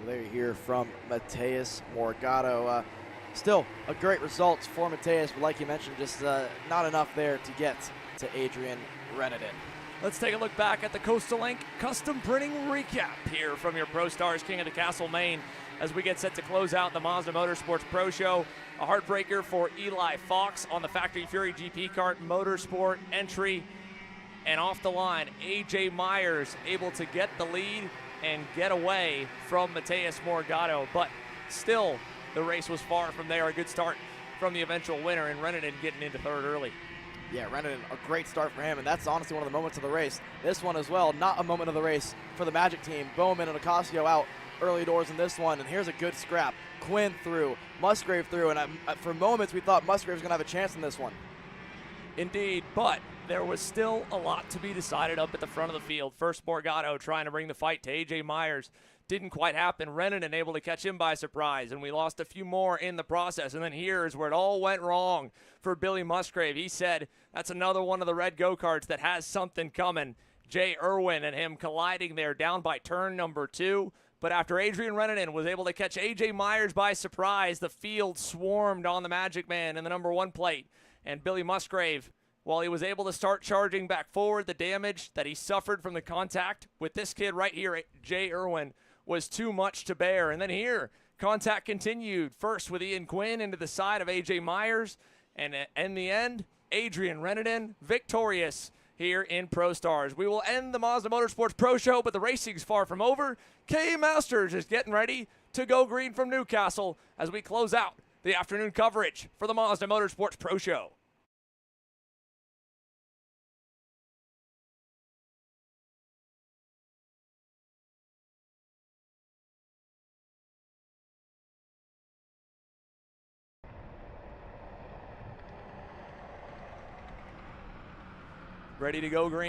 There you hear from Mateus Morgado. Still a great result for Mateus, but like you mentioned, just not enough there to get to Adrian Reneden. Let's take a look back at the Coastal Link custom printing recap here from your Pro Stars King of the Castle Maine as we get set to close out the Mazda Motorsports Pro Show. A heartbreaker for Eli Fox on the Factory Fury GP Kart Motorsport entry. And off the line, AJ Myers able to get the lead and get away from Mateus Morgado. But still, the race was far from there. A good start from the eventual winner, and Reneden getting into third early. Yeah, Reneden, a great start for him, and that's honestly one of the moments of the race. This one as well, not a moment of the race for the Magic team. Bowman and Ocasio out early doors in this one, and here's a good scrap. Quinn through, Musgrave through, and for moments we thought Musgrave was going to have a chance in this one. Indeed, but there was still a lot to be decided up at the front of the field. First, Morgado trying to bring the fight to AJ Myers. Didn't quite happen. Reneden able to catch him by surprise, and we lost a few more in the process. And then here's where it all went wrong for Billy Musgrave. He said that's another one of the red go-karts that has something coming. Jay Irwin and him colliding there down by turn number 2. But after Adrian Reneden was able to catch AJ Myers by surprise, the field swarmed on the Magic Man in the number 1 plate. And Billy Musgrave, while he was able to start charging back forward, the damage that he suffered from the contact with this kid right here, Jay Irwin, was too much to bear. And then here, contact continued, first with Ian Quinn into the side of AJ Myers, and in the end, Adrian Reneden victorious here in Pro Stars. We will end the Mazda Motorsports Pro Show, but the racing's far from over. K Masters is getting ready to go green from Newcastle as we close out the afternoon coverage for the Mazda Motorsports Pro Show. Ready to go green.